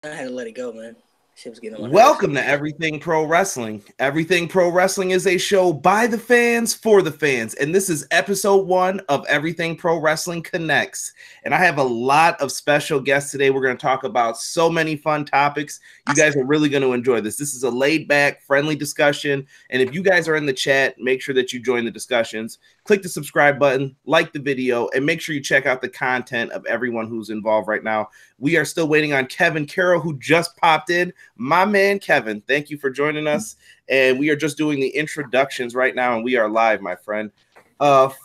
I had to let it go, man. Shit was getting on my nerves. Welcome to Everything Pro Wrestling. Everything Pro Wrestling is a show by the fans for the fans, and this is episode 1 of Everything Pro Wrestling Connects. And I have a lot of special guests today. We're going to talk about so many fun topics. You guys are really going to enjoy this. This is a laid-back, friendly discussion, and if you guys are in the chat, make sure that you join the discussions. Click the subscribe button, like the video, and make sure you check out the content of everyone who's involved right now. We are still waiting on Kevin Carroll, who just popped in. My man, Kevin, thank you for joining us. And we are just doing the introductions right now, and we are live, my friend.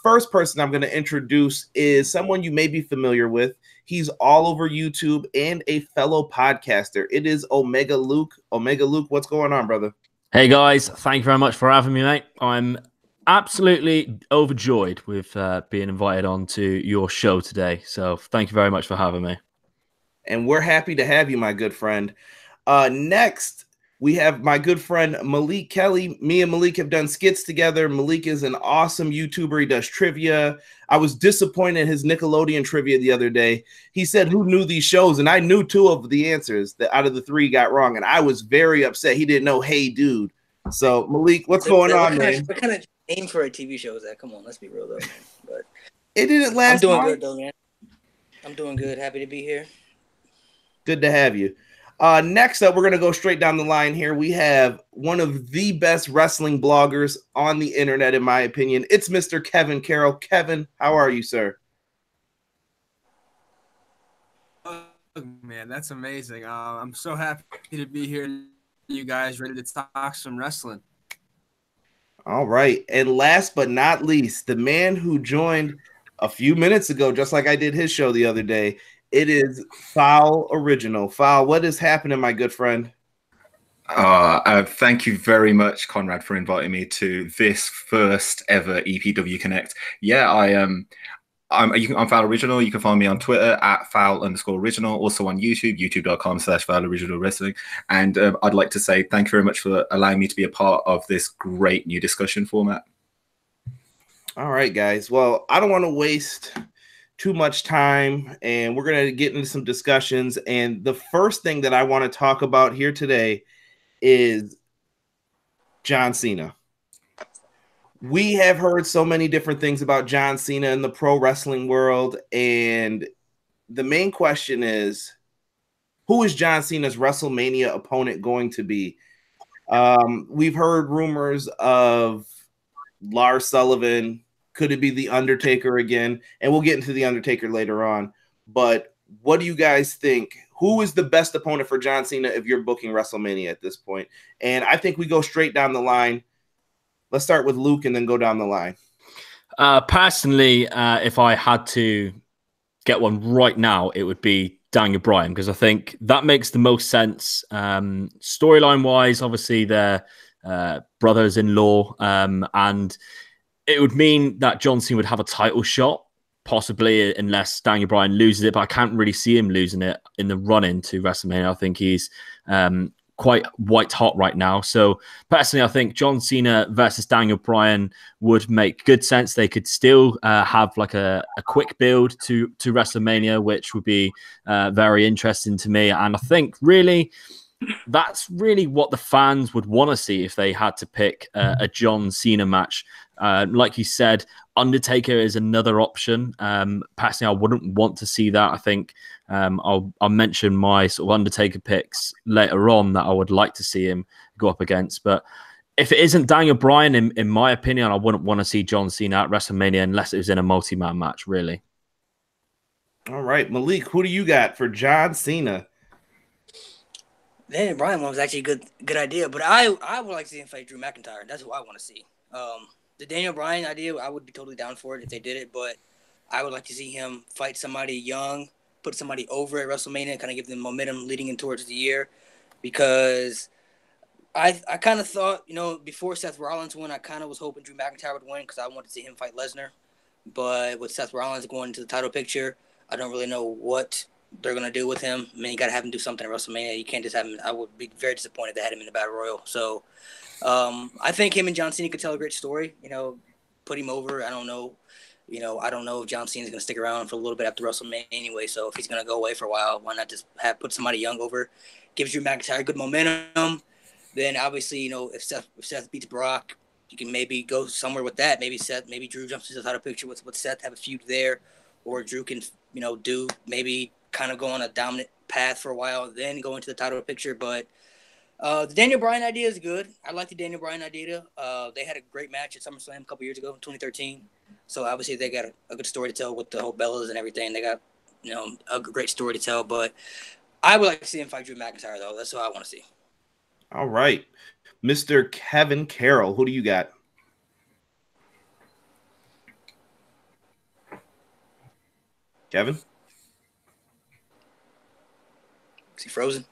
First person I'm going to introduce is someone you may be familiar with. He's all over YouTube and a fellow podcaster. It is Omega Luke. Omega Luke, what's going on, brother? Hey, guys. Thank you very much for having me, mate. I'm absolutely overjoyed with being invited on to your show today. So thank you very much for having me. And we're happy to have you, my good friend. Next, we have my good friend Malik Kelly. Me and Malik have done skits together. Malik is an awesome YouTuber. He does trivia. I was disappointed in his Nickelodeon trivia the other day. He said, who knew these shows? And I knew 2 of the answers that out of the 3 got wrong. And I was very upset. He didn't know, hey, dude. So, Malik, what's going on, man? What kind of name for a TV show is that? Come on, let's be real, though, man. But it didn't last long. I'm doing long. good, though, man. I'm doing good. Happy to be here. Good to have you. Next up, we're going to go straight down the line here. We have one of the best wrestling bloggers on the internet, in my opinion. It's Mr. Kevin Carroll. Kevin, how are you, sir? Oh, man, that's amazing. I'm so happy to be here. You guys ready to talk some wrestling? All right. And last but not least, the man who joined a few minutes ago, just like I did his show the other day, it is Fowl Original. Fowl, what is happening, my good friend? Thank you very much, Conrad, for inviting me to this first ever EPW Connect. Yeah, I'm Fowl Original. You can find me on Twitter at Fowl_original, also on YouTube, youtube.com/Fowl Original Wrestling. And I'd like to say thank you very much for allowing me to be a part of this great new discussion format. All right, guys. Well, I don't want to waste too much time, and we're going to get into some discussions. And the first thing that I want to talk about here today is John Cena. We have heard so many different things about John Cena in the pro wrestling world, and the main question is, who is John Cena's WrestleMania opponent going to be? We've heard rumors of Lars Sullivan. Could it be The Undertaker again? And we'll get into The Undertaker later on. But what do you guys think? Who is the best opponent for John Cena if you're booking WrestleMania at this point? And I think we go straight down the line. Let's start with Luke and then go down the line. Personally, if I had to get one right now, it would be Daniel Bryan, because I think that makes the most sense. Storyline-wise, obviously, they're brothers-in-law, and it would mean that John Cena would have a title shot, possibly, unless Daniel Bryan loses it, but I can't really see him losing it in the run-in to WrestleMania. I think he's quite white hot right now. So personally, I think John Cena versus Daniel Bryan would make good sense. They could still have like a quick build to WrestleMania, which would be very interesting to me. And I think really that's really what the fans would want to see if they had to pick a John Cena match. Like you said, Undertaker is another option. Personally, I wouldn't want to see that. I think I'll mention my sort of Undertaker picks later on that I would like to see him go up against. But if it isn't Daniel Bryan, in my opinion, I wouldn't want to see John Cena at WrestleMania unless it was in a multi-man match, really. All right, Malik, who do you got for John Cena? Daniel Bryan one was actually a good idea, but I would like to see him fight Drew McIntyre. That's who I want to see. The Daniel Bryan idea, I would be totally down for it if they did it, but I would like to see him fight somebody young, put somebody over at WrestleMania, kind of give them momentum leading in towards the year, because I kind of thought, before Seth Rollins won, I kind of was hoping Drew McIntyre would win because I wanted to see him fight Lesnar, but with Seth Rollins going into the title picture, I don't really know what they're going to do with him. I mean, you got to have him do something at WrestleMania. You can't just have him. I would be very disappointed if they had him in the Battle Royal. So I think him and John Cena could tell a great story, put him over. I don't know. I don't know if John Cena's going to stick around for a little bit after WrestleMania anyway. So if he's going to go away for a while, why not just put somebody young over? Gives Drew McIntyre good momentum. Then obviously, if Seth beats Brock, you can maybe go somewhere with that. Maybe Drew jumps into the title picture with Seth, have a feud there, or Drew can do maybe kind of go on a dominant path for a while, then go into the title picture. But the Daniel Bryan idea is good. I like the Daniel Bryan idea. They had a great match at SummerSlam a couple years ago in 2013. So obviously they got a good story to tell with the whole Bellas and everything. They got a great story to tell. But I would like to see him fight Drew McIntyre though. That's what I want to see. All right, Mr. Kevin Carroll, who do you got? Kevin? Is he frozen?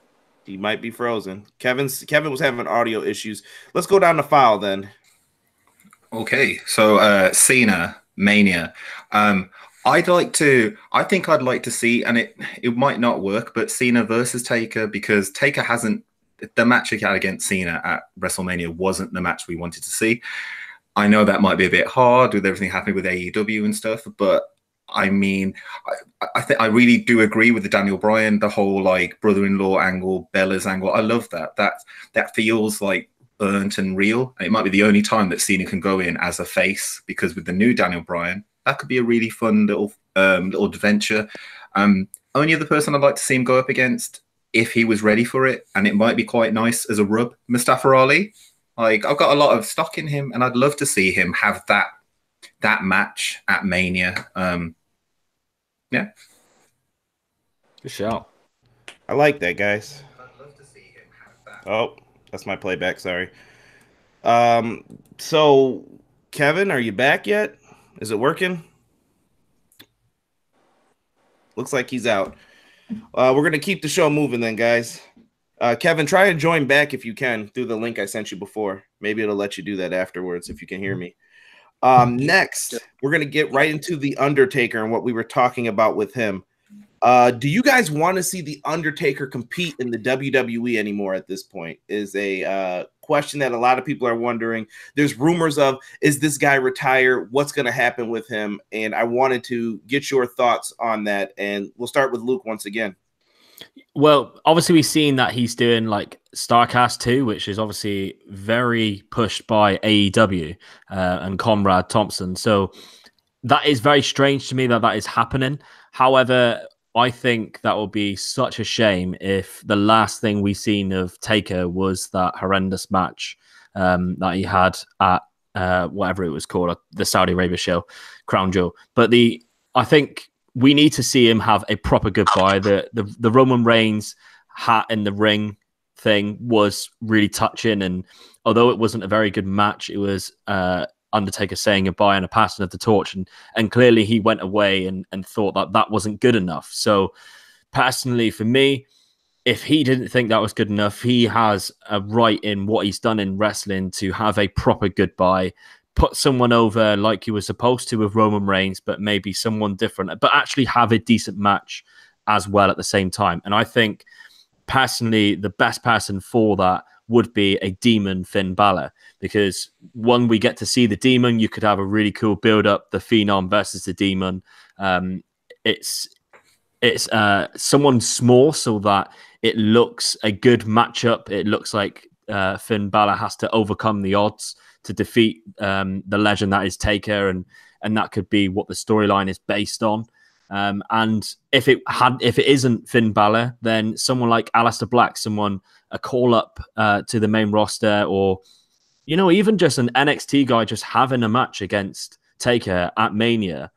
He might be frozen. Kevin was having audio issues. Let's go down to Fowl then. Okay, so Cena Mania. I think I'd like to see, and it might not work, but Cena versus Taker, because Taker hasn't, the match he had against Cena at WrestleMania wasn't the match we wanted to see. I know that might be a bit hard with everything happening with AEW and stuff, but I mean, I really do agree with the Daniel Bryan, the whole like brother-in-law angle, Bella's angle. I love that. That feels like earned and real. It might be the only time that Cena can go in as a face, because with the new Daniel Bryan, that could be a really fun little adventure. Only other person I'd like to see him go up against, if he was ready for it, and it might be quite nice as a rub, Mustafa Ali. Like, I've got a lot of stock in him, and I'd love to see him have that match at Mania. Yeah. Good shout. I like that, guys. I'd love to see him have that. Oh, that's my playback. Sorry. So, Kevin, are you back yet? Is it working? Looks like he's out. We're going to keep the show moving then, guys. Kevin, try and join back if you can through the link I sent you before. Maybe it'll let you do that afterwards if you can hear me. Next, we're going to get right into The Undertaker and what we were talking about with him. Do you guys want to see The Undertaker compete in the WWE anymore at this point? Is a question that a lot of people are wondering. There's rumors of, is this guy retire? What's going to happen with him? And I wanted to get your thoughts on that. And we'll start with Luke once again. Well, obviously we've seen that he's doing like StarCast 2, which is obviously very pushed by AEW and Conrad Thompson. So that is very strange to me that is happening. However, I think that will be such a shame if the last thing we seen of Taker was that horrendous match that he had at whatever it was called, the Saudi Arabia show, Crown Jewel. But I think we need to see him have a proper goodbye. The Roman Reigns hat in the ring thing was really touching, and although it wasn't a very good match, it was Undertaker saying goodbye and a passing of the torch, and clearly he went away and thought that wasn't good enough. So personally, for me, if he didn't think that was good enough, he has a right in what he's done in wrestling to have a proper goodbye. Put someone over like you were supposed to with Roman Reigns, but maybe someone different, but actually have a decent match as well at the same time. And I think personally, the best person for that would be a demon Finn Balor, because one, we get to see the demon. You could have a really cool build up, the Phenom versus the demon. It's someone small so that it looks a good matchup. It looks like Finn Balor has to overcome the odds to defeat the legend that is Taker, and that could be what the storyline is based on. And if it isn't Finn Balor, then someone like Aleister Black, a call up to the main roster, or even just an NXT guy just having a match against Taker at Mania,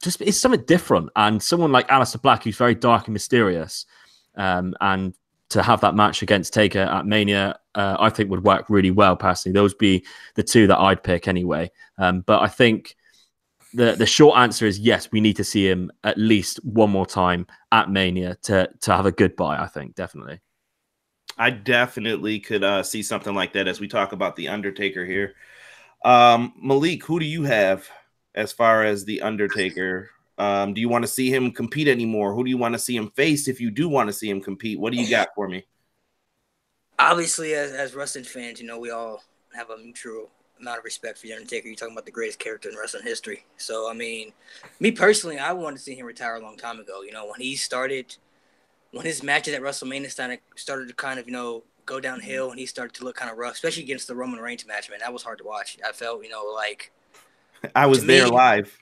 just it's something different. And someone like Aleister Black, who's very dark and mysterious, and to have that match against Taker at Mania, I think would work really well. Personally, those be the two that I'd pick anyway. But I think the short answer is yes, we need to see him at least one more time at Mania to have a goodbye. I think definitely. I definitely could see something like that as we talk about The Undertaker here. Malik, who do you have as far as The Undertaker? Do you want to see him compete anymore? Who do you want to see him face if you do want to see him compete? What do you got for me? Obviously, as wrestling fans, we all have a mutual amount of respect for the Undertaker. You're talking about the greatest character in wrestling history. So, I mean, me personally, I wanted to see him retire a long time ago. You know, when his matches at WrestleMania started to kind of, you know, go downhill and he started to look kind of rough, especially against the Roman Reigns match, man. That was hard to watch. I felt, you know, like I was there live.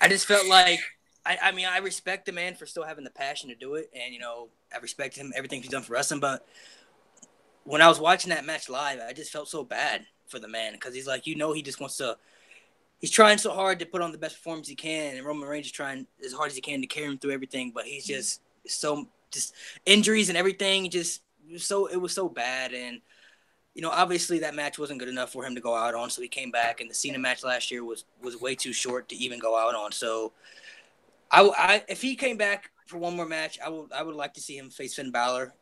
I just felt like, I mean, I respect the man for still having the passion to do it. And, you know, I respect him, everything he's done for wrestling. But when I was watching that match live, I just felt so bad for the man because he's like, you know, he just wants to, he's trying so hard to put on the best performance he can. And Roman Reigns is trying as hard as he can to carry him through everything. But he's just injuries and everything. It was so bad. And, you know, obviously that match wasn't good enough for him to go out on. So he came back, and the Cena match last year was way too short to even go out on. So if he came back for one more match, I would like to see him face Finn Balor.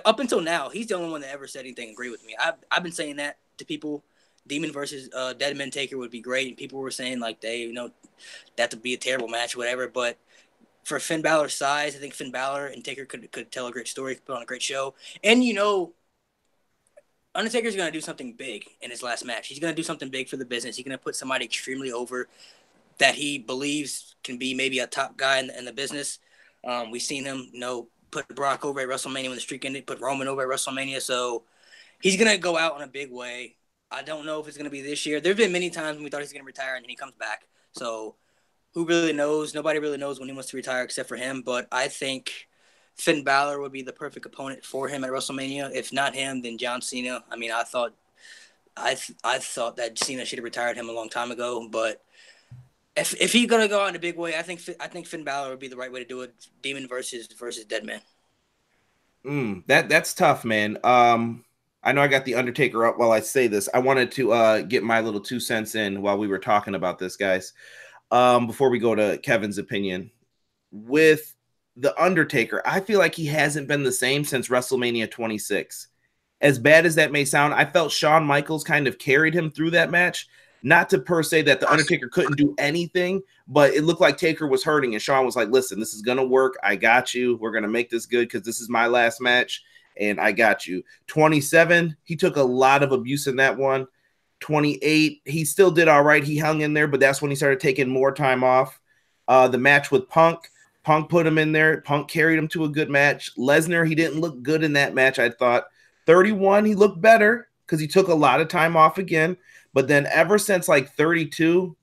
Up until now, he's the only one that ever said anything agree with me. I've been saying that to people. Demon versus Deadman Taker would be great, and people were saying like that would be a terrible match, whatever. But for Finn Balor's size, I think Finn Balor and Taker could tell a great story, put on a great show. And, you know, Undertaker's going to do something big in his last match. He's going to do something big for the business. He's going to put somebody extremely over that he believes can be maybe a top guy in the business. We've seen him, you know, put Brock over at WrestleMania when the streak ended, put Roman over at WrestleMania. So he's going to go out in a big way. I don't know if it's going to be this year. There have been many times when we thought he's going to retire, and then he comes back. So who really knows? Nobody really knows when he wants to retire except for him. But I think Finn Balor would be the perfect opponent for him at WrestleMania. If not him, then John Cena. I mean, I thought that Cena should have retired him a long time ago. But if he's gonna go out in a big way, I think Finn Balor would be the right way to do it. Demon versus Deadman. That's tough, man. I know I got the Undertaker up while I say this. I wanted to get my little 2 cents in while we were talking about this, guys. Before we go to Kevin's opinion, with the Undertaker, I feel like he hasn't been the same since WrestleMania 26. As bad as that may sound, I felt Shawn Michaels kind of carried him through that match. Not to per se that the Undertaker couldn't do anything, but it looked like Taker was hurting, and Shawn was like, listen, this is going to work. I got you. We're going to make this good because this is my last match, and I got you. 27, he took a lot of abuse in that one. 28, he still did all right. He hung in there, but that's when he started taking more time off. The match with Punk put him in there. Punk carried him to a good match. Lesnar, he didn't look good in that match, I thought. 31, he looked better because he took a lot of time off again. But then ever since like 32,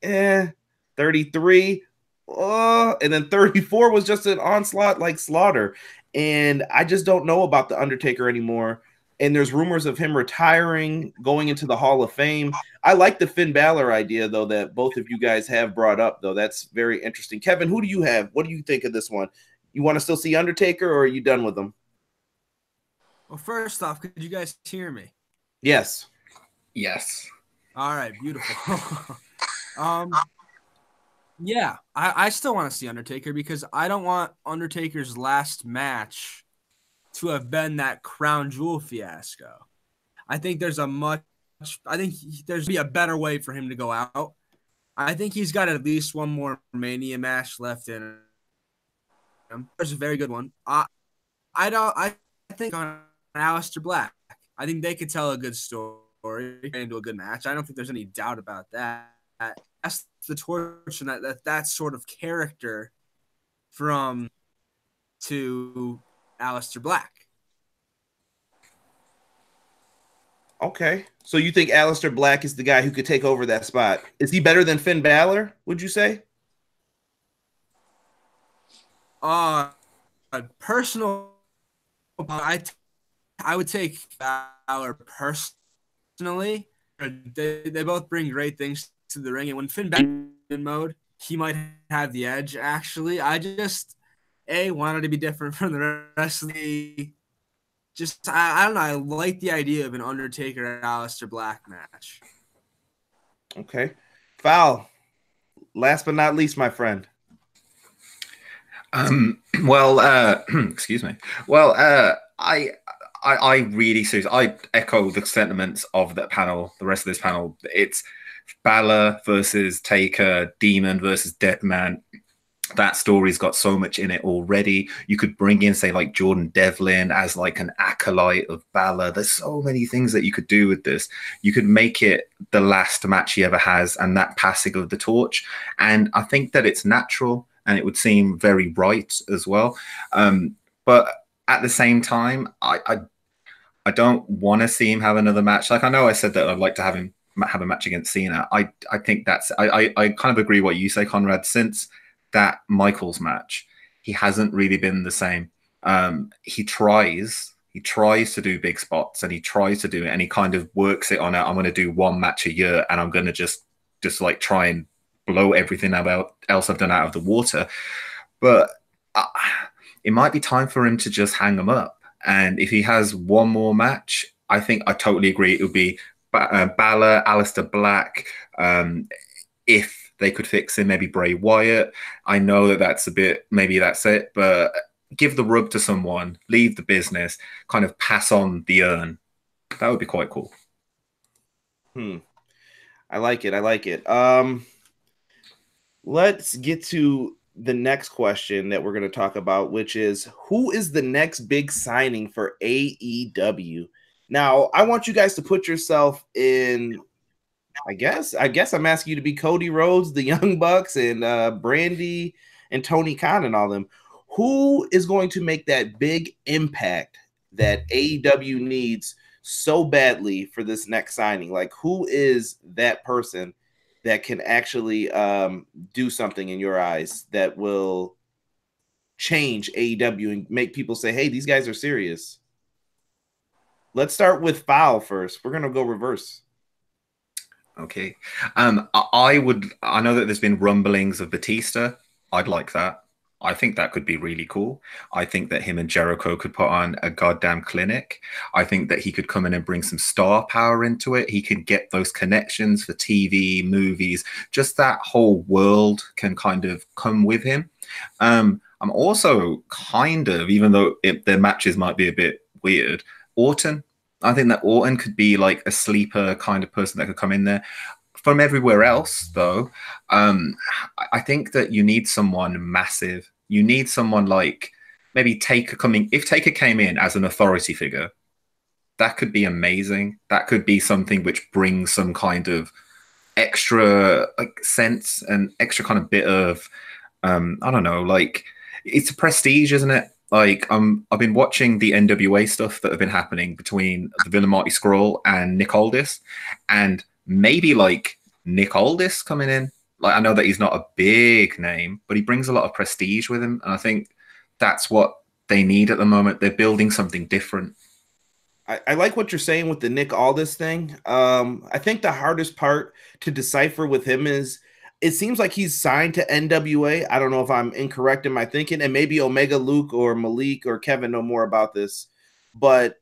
33, and then 34 was just an onslaught like slaughter. And I just don't know about the Undertaker anymore. And there's rumors of him retiring, going into the Hall of Fame. I like the Finn Balor idea, though, that both of you guys have brought up, though. That's very interesting. Kevin, who do you have? What do you think of this one? You want to still see Undertaker, or are you done with him? Well, first off, could you guys hear me? Yes. Yes. All right, beautiful. Yeah, I still want to see Undertaker because I don't want Undertaker's last match to have been that crown jewel fiasco. I think there's be a better way for him to go out. I think he's got at least one more Mania match left in him. There's a very good one. I think on Aleister Black. I think they could tell a good story into a good match. I don't think there's any doubt about that. That's the torch and that sort of character to Aleister Black. Okay. So you think Aleister Black is the guy who could take over that spot? Is he better than Finn Balor, would you say? Personal, I would take Balor personally. They both bring great things to the ring, and when Finn Balor in mode, he might have the edge. Actually, I just wanted to be different from the rest of the. I don't know. I like the idea of an Undertaker Aleister Black match. Okay, Fowl. Last but not least, my friend. Excuse me. Well, I really seriously, I echo the sentiments of that panel, the rest of this panel. It's Balor versus Taker, Demon versus Deadman. that story's got so much in it already. You could bring in, say, like Jordan Devlin as like an acolyte of Balor. There's so many things that you could do with this. You could make it the last match he ever has and that passing of the torch. And I think that it's natural and it would seem very right as well. But at the same time, I don't want to see him have another match. Like, I know I said that I'd like to have him have a match against Cena. I think I kind of agree what you say, Conrad. Since that Michaels match, he hasn't really been the same. He tries to do big spots and he tries to do it and he kind of works it on I'm going to do one match a year and I'm going to just like try and blow everything else I've done out of the water. But it might be time for him to just hang them up. And if he has one more match, I think I totally agree. It would be Balor, Aleister Black. If they could fix him, maybe Bray Wyatt. I know that that's a bit, maybe that's it, but give the rub to someone, leave the business, kind of pass on the urn. That would be quite cool. I like it. Let's get to the next question that we're going to talk about, which is who is the next big signing for AEW? Now, I want you guys to put yourself in, I guess I'm asking you to be Cody Rhodes, the Young Bucks, and Brandy and Tony Khan and all them. Who is going to make that big impact that AEW needs so badly for this next signing? Like, who is that person that can actually do something in your eyes that will change AEW and make people say, hey, these guys are serious? Let's start with Fowl first. We're going to go reverse. Okay. I know that there's been rumblings of Batista. I'd like that. I think that could be really cool. I think that him and Jericho could put on a goddamn clinic. I think that he could come in and bring some star power into it. He can get those connections for TV, movies, just that whole world can kind of come with him. I'm also kind of, even though their matches might be a bit weird, Orton. I think that Orton could be like a sleeper kind of person that could come in there. From everywhere else, though, I think that you need someone massive. You need someone like maybe Taker coming. If Taker came in as an authority figure, that could be amazing. That could be something which brings some kind of extra like sense and extra kind of bit of, I don't know, like it's a prestige, isn't it? Like I've been watching the NWA stuff that have been happening between the Villain Marty Scurll and Nick Aldis, and maybe like Nick Aldis coming in. Like I know that he's not a big name, but he brings a lot of prestige with him, and I think that's what they need at the moment. They're building something different. I like what you're saying with the Nick Aldis thing. I think the hardest part to decipher with him is it seems like he's signed to NWA. I don't know if I'm incorrect in my thinking, and maybe Omega Luke or Malik or Kevin know more about this, but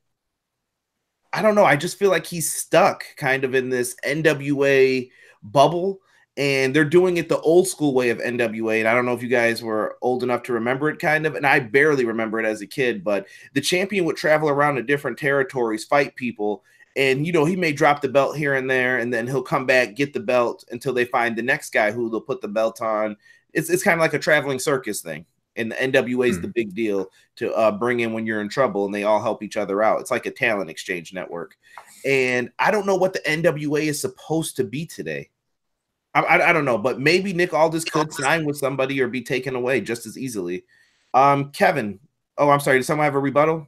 I don't know. I just feel like he's stuck kind of in this NWA bubble, and they're doing it the old school way of NWA. And I don't know if you guys were old enough to remember it kind of, and I barely remember it as a kid, but the champion would travel around to different territories, fight people, and, you know, he may drop the belt here and there, and then he'll come back, get the belt until they find the next guy who they'll put the belt on. It's kind of like a traveling circus thing. And the NWA is the big deal to bring in when you're in trouble, and they all help each other out. It's like a talent exchange network. And I don't know what the NWA is supposed to be today. I don't know, but maybe Nick Aldis could sign with somebody or be taken away just as easily. Kevin. Oh, I'm sorry. Does someone have a rebuttal?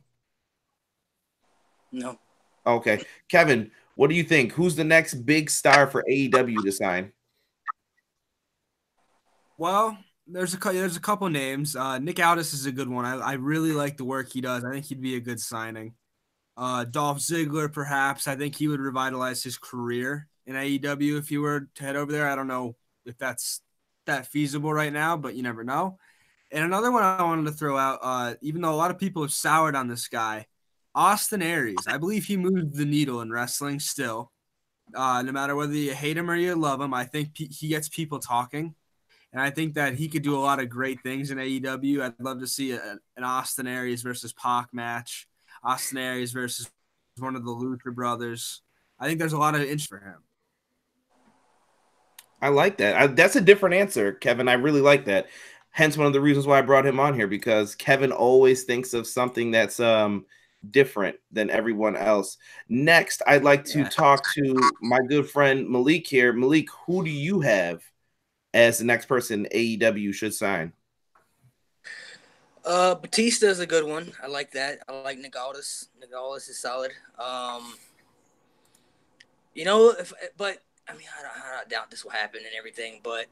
No. Okay. Kevin, what do you think? Who's the next big star for AEW to sign? Well, there's a couple names. Nick Aldis is a good one. I really like the work he does. I think he'd be a good signing. Dolph Ziggler, perhaps. I think he would revitalize his career in AEW if he were to head over there. I don't know if that's that feasible right now, but you never know. And another one I wanted to throw out, even though a lot of people have soured on this guy, Austin Aries. I believe he moved the needle in wrestling still. No matter whether you hate him or you love him, I think he gets people talking. And I think that he could do a lot of great things in AEW. I'd love to see an Austin Aries versus Pac match. Austin Aries versus one of the Luther brothers. I think there's a lot of interest for him. I like that. That's a different answer, Kevin. I really like that. Hence one of the reasons why I brought him on here, because Kevin always thinks of something that's different than everyone else. Next, I'd like to talk to my good friend Malik here. Malik, who do you have as the next person AEW should sign? Batista is a good one. I like that. I like Nagalis. Nagalis is solid. But I mean, I doubt this will happen and everything. But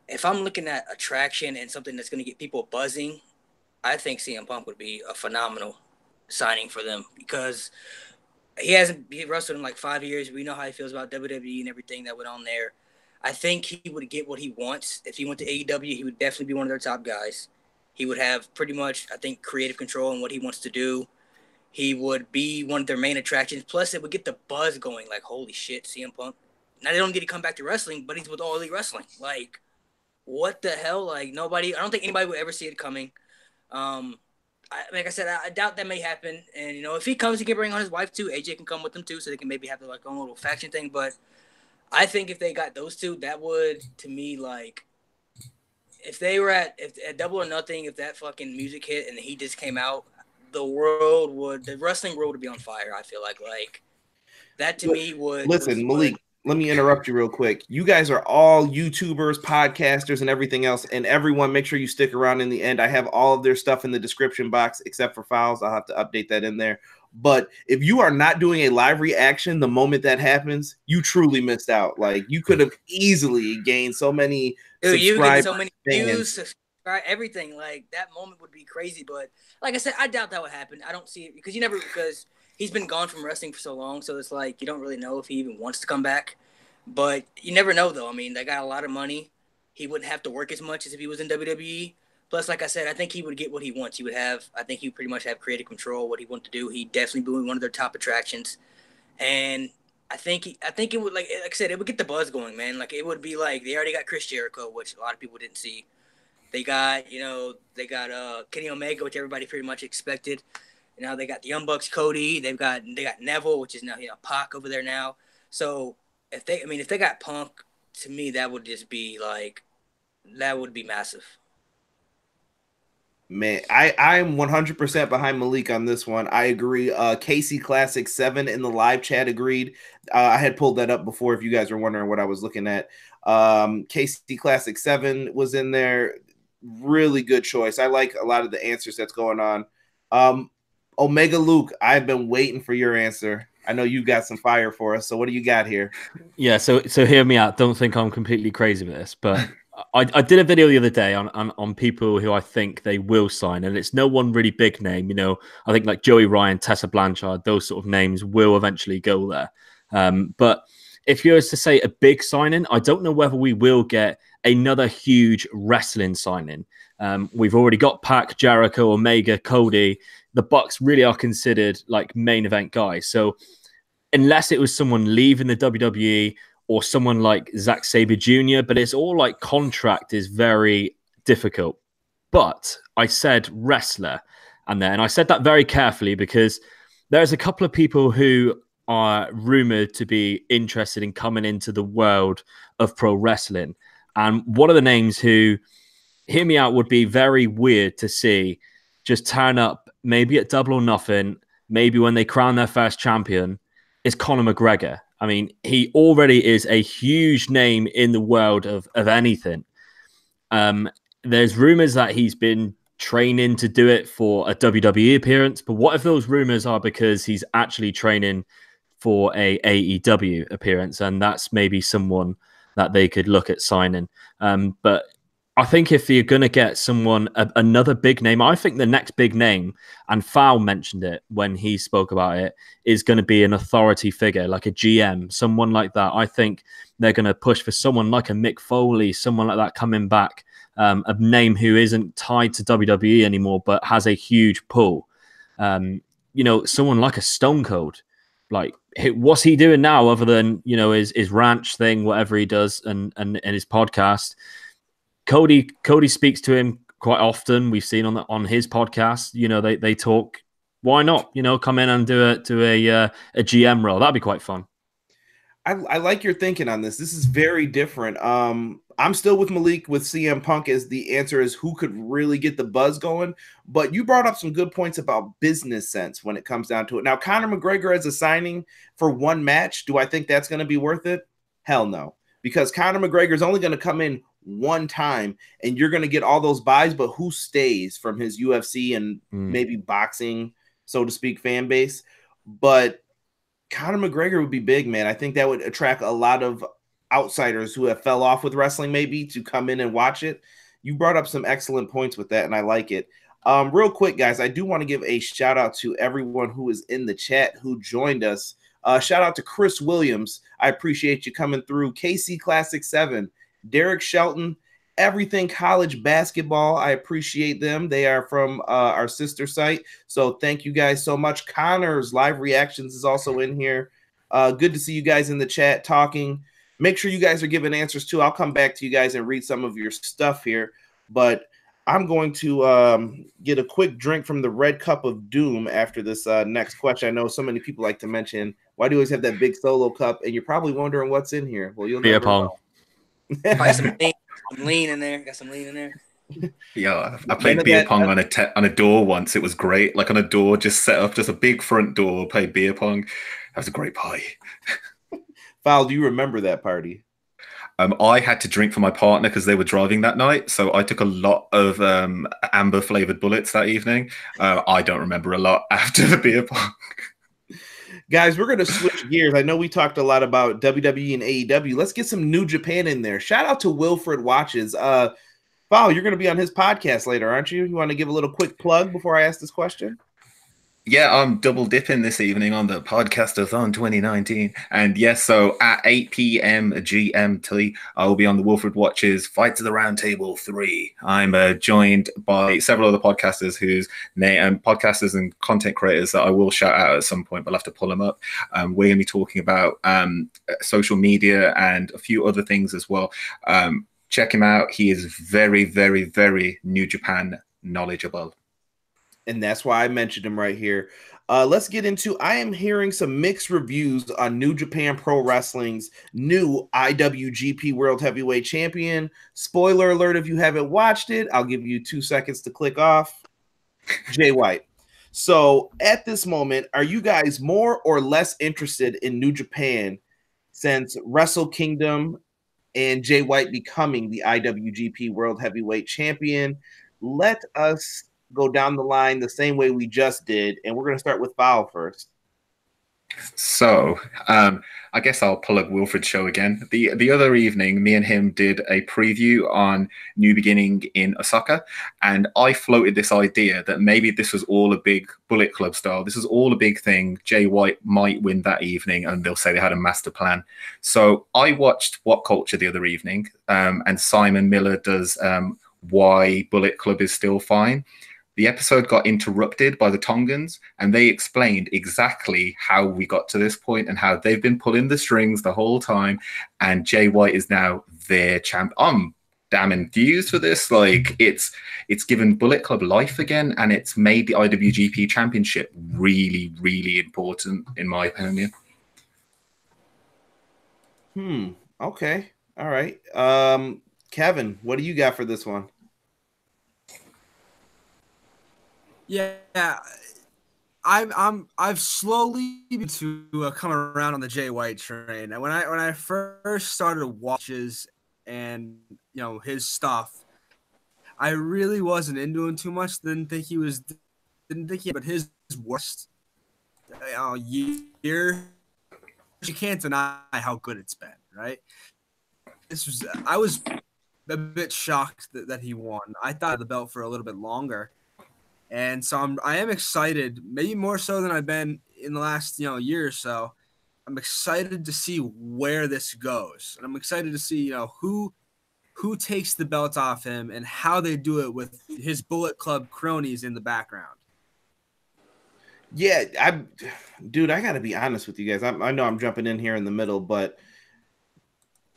if I'm looking at attraction and something that's going to get people buzzing, I think CM Punk would be a phenomenal signing for them, because he wrestled in like 5 years. We know how he feels about WWE and everything that went on there. I think he would get what he wants. If he went to AEW, he would definitely be one of their top guys. He would have pretty much, I think, creative control in what he wants to do. He would be one of their main attractions. Plus, it would get the buzz going. Like, holy shit, CM Punk. Now, they don't get to come back to wrestling, but he's with All Elite Wrestling. Like, what the hell? Like, I don't think anybody would ever see it coming. Like I said, I doubt that may happen. And, if he comes, he can bring on his wife, too. AJ can come with them, too, so they can maybe have their, own little faction thing. But I think if they got those two, that would, to me, if they were at Double or Nothing, if that fucking music hit and he just came out, the wrestling world would be on fire. I feel like that to me would. Listen, Malik, let me interrupt you real quick. You guys are all YouTubers, podcasters, and everything else. And everyone, make sure you stick around in the end. I have all of their stuff in the description box, except for Fowls. I'll have to update that in there. But if you are not doing a live reaction the moment that happens, you truly missed out. Like, you could have easily gained so many subscribers. You get so many views, subscribe, everything. Like, that moment would be crazy. But like I said, I doubt that would happen. I don't see it because he's been gone from wrestling for so long. So it's like you don't really know if he even wants to come back. But you never know, though. I mean, they got a lot of money. He wouldn't have to work as much as if he was in WWE. Plus, like I said, I think he would get what he wants. I think he would pretty much have creative control, what he wants to do. He'd definitely be one of their top attractions. And I think it would, like I said, it would get the buzz going, man. Like, it would be like they already got Chris Jericho, which a lot of people didn't see. They got, Kenny Omega, which everybody pretty much expected. And now they got the Young Bucks, Cody. They got Neville, which is now, Pac over there now. So if they got Punk, to me, that would just be that would be massive. Man, I'm 100% behind Malik on this one. I agree. Casey Classic 7 in the live chat agreed. I had pulled that up before if you guys were wondering what I was looking at. Casey Classic 7 was in there. Really good choice. I like a lot of the answers that's going on. Omega Luke, I've been waiting for your answer. I know you got some fire for us. So what do you got here? Yeah, so hear me out. Don't think I'm completely crazy with this, but I did a video the other day on people who I think they will sign, and it's no one really big name. I think like Joey Ryan, Tessa Blanchard, those sort of names will eventually go there. But if you were to say a big signing, I don't know whether we will get another huge wrestling signing. We've already got Pac, Jericho, Omega, Cody. The Bucks really are considered like main event guys. So unless it was someone leaving the WWE or someone like Zack Sabre Jr., but it's all like contract is very difficult. But I said wrestler, and I said that very carefully because there's a couple of people who are rumored to be interested in coming into the world of pro wrestling. And one of the names who, hear me out, would be very weird to see just turn up maybe at Double or Nothing, maybe when they crown their first champion, is Conor McGregor. I mean, he already is a huge name in the world of anything. There's rumors that he's been training to do it for a WWE appearance, but what if those rumors are because he's actually training for a AEW appearance, and that's maybe someone that they could look at signing. But I think if you're going to get someone, another big name, I think the next big name, and Fowl mentioned it when he spoke about it, is going to be an authority figure, like a GM, someone like that. I think they're going to push for someone like a Mick Foley, someone like that coming back, a name who isn't tied to WWE anymore, but has a huge pull. Someone like a Stone Cold. Like, what's he doing now other than, his ranch thing, whatever he does, and his podcast? Cody speaks to him quite often. We've seen on his podcast, they talk. Why not, come in and do a GM role? That'd be quite fun. I like your thinking on this. This is very different. I'm still with Malik with CM Punk as the answer is who could really get the buzz going. But you brought up some good points about business sense when it comes down to it. Now, Conor McGregor as a signing for one match, do I think that's going to be worth it? Hell no. Because Conor McGregor is only going to come in one time and you're going to get all those buys, but who stays from his UFC and maybe boxing, so to speak, fan base? But Conor McGregor would be big, man. I think that would attract a lot of outsiders who have fell off with wrestling maybe to come in and watch it. You brought up some excellent points with that, and I like it. Real quick, guys, I do want to give a shout out to everyone who is in the chat who joined us. Shout out to Chris Williams. I appreciate you coming through. KC Classic 7, Derek Shelton, Everything College Basketball. I appreciate them. They are from our sister site. So thank you guys so much. Connor's Live Reactions is also in here. Good to see you guys in the chat talking. Make sure you guys are giving answers too. I'll come back to you guys and read some of your stuff here. But I'm going to get a quick drink from the red cup of doom after this next question. I know so many people like to mention, why do you always have that big solo cup? And you're probably wondering what's in here. Well, you'll beer never pong. Got some lean in there. Got some lean in there. Yeah, I played beer pong on a door once. It was great. Like on a door, just set up, just a big front door, played beer pong. That was a great party. Fowl, do you remember that party? I had to drink for my partner because they were driving that night. So I took a lot of amber flavored bullets that evening. I don't remember a lot after the beer pong. Guys, we're going to switch gears. I know we talked a lot about WWE and AEW. Let's get some New Japan in there. Shout out to Wilfred Watches. Fowl, you're going to be on his podcast later, aren't you? You want to give a little quick plug before I ask this question? Yeah, I'm double dipping this evening on the Podcastathon 2019. And yes, so at 8 p.m. GMT, I will be on the Wilfred Watches Fight to the Roundtable 3. I'm joined by several other podcasters whose name, podcasters and content creators that I will shout out at some point, but I'll have to pull them up. We're going to be talking about social media and a few other things as well. Check him out. He is very, very, very New Japan knowledgeable. And that's why I mentioned him right here. Let's get into, I am hearing some mixed reviews on New Japan Pro Wrestling's new IWGP World Heavyweight Champion. Spoiler alert, if you haven't watched it, I'll give you 2 seconds to click off. Jay White. So at this moment, are you guys more or less interested in New Japan since Wrestle Kingdom and Jay White becoming the IWGP World Heavyweight Champion? Let us go down the line the same way we just did, and we're going to start with Fowl first. So I guess I'll plug Wilfred's show again. The other evening, me and him did a preview on New Beginning in Osaka, and I floated this idea that maybe this was all a big Bullet Club style. This is all a big thing. Jay White might win that evening, and they'll say they had a master plan. So I watched What Culture the other evening, and Simon Miller does Why Bullet Club is Still Fine. The episode got interrupted by the Tongans, and they explained exactly how we got to this point and how they've been pulling the strings the whole time, and Jay White is now their champ. I'm damn enthused for this. Like, it's given Bullet Club life again, and it's made the IWGP Championship really, really important, in my opinion. Okay. All right. Kevin, what do you got for this one? Yeah, I've slowly been to come around on the Jay White train. And when I first started watches and his stuff, I really wasn't into him too much. Didn't think he but his worst year, you can't deny how good it's been, right? I was a bit shocked that he won. I thought the belt for a little bit longer. And so I am excited, maybe more so than I've been in the last year or so. I'm excited to see where this goes, and I'm excited to see who takes the belt off him and how they do it with his Bullet Club cronies in the background. Yeah, I gotta be honest with you guys. I know I'm jumping in here in the middle, but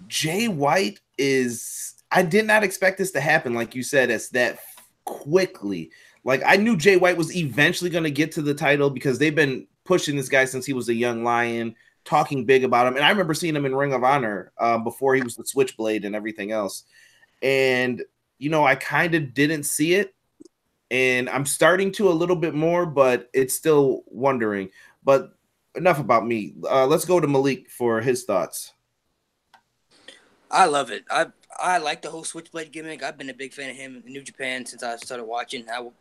Jay White I did not expect this to happen, like you said, it's that quickly. Like, I knew Jay White was eventually going to get to the title because they've been pushing this guy since he was a young lion. talking big about him. And I remember seeing him in Ring of Honor before he was the Switchblade and everything else. And, you know, I kind of didn't see it. And I'm starting to a little bit more, but it's still wondering. But enough about me. Let's go to Malik for his thoughts. I love it. I like the whole Switchblade gimmick. I've been a big fan of him in New Japan since I started watching. I've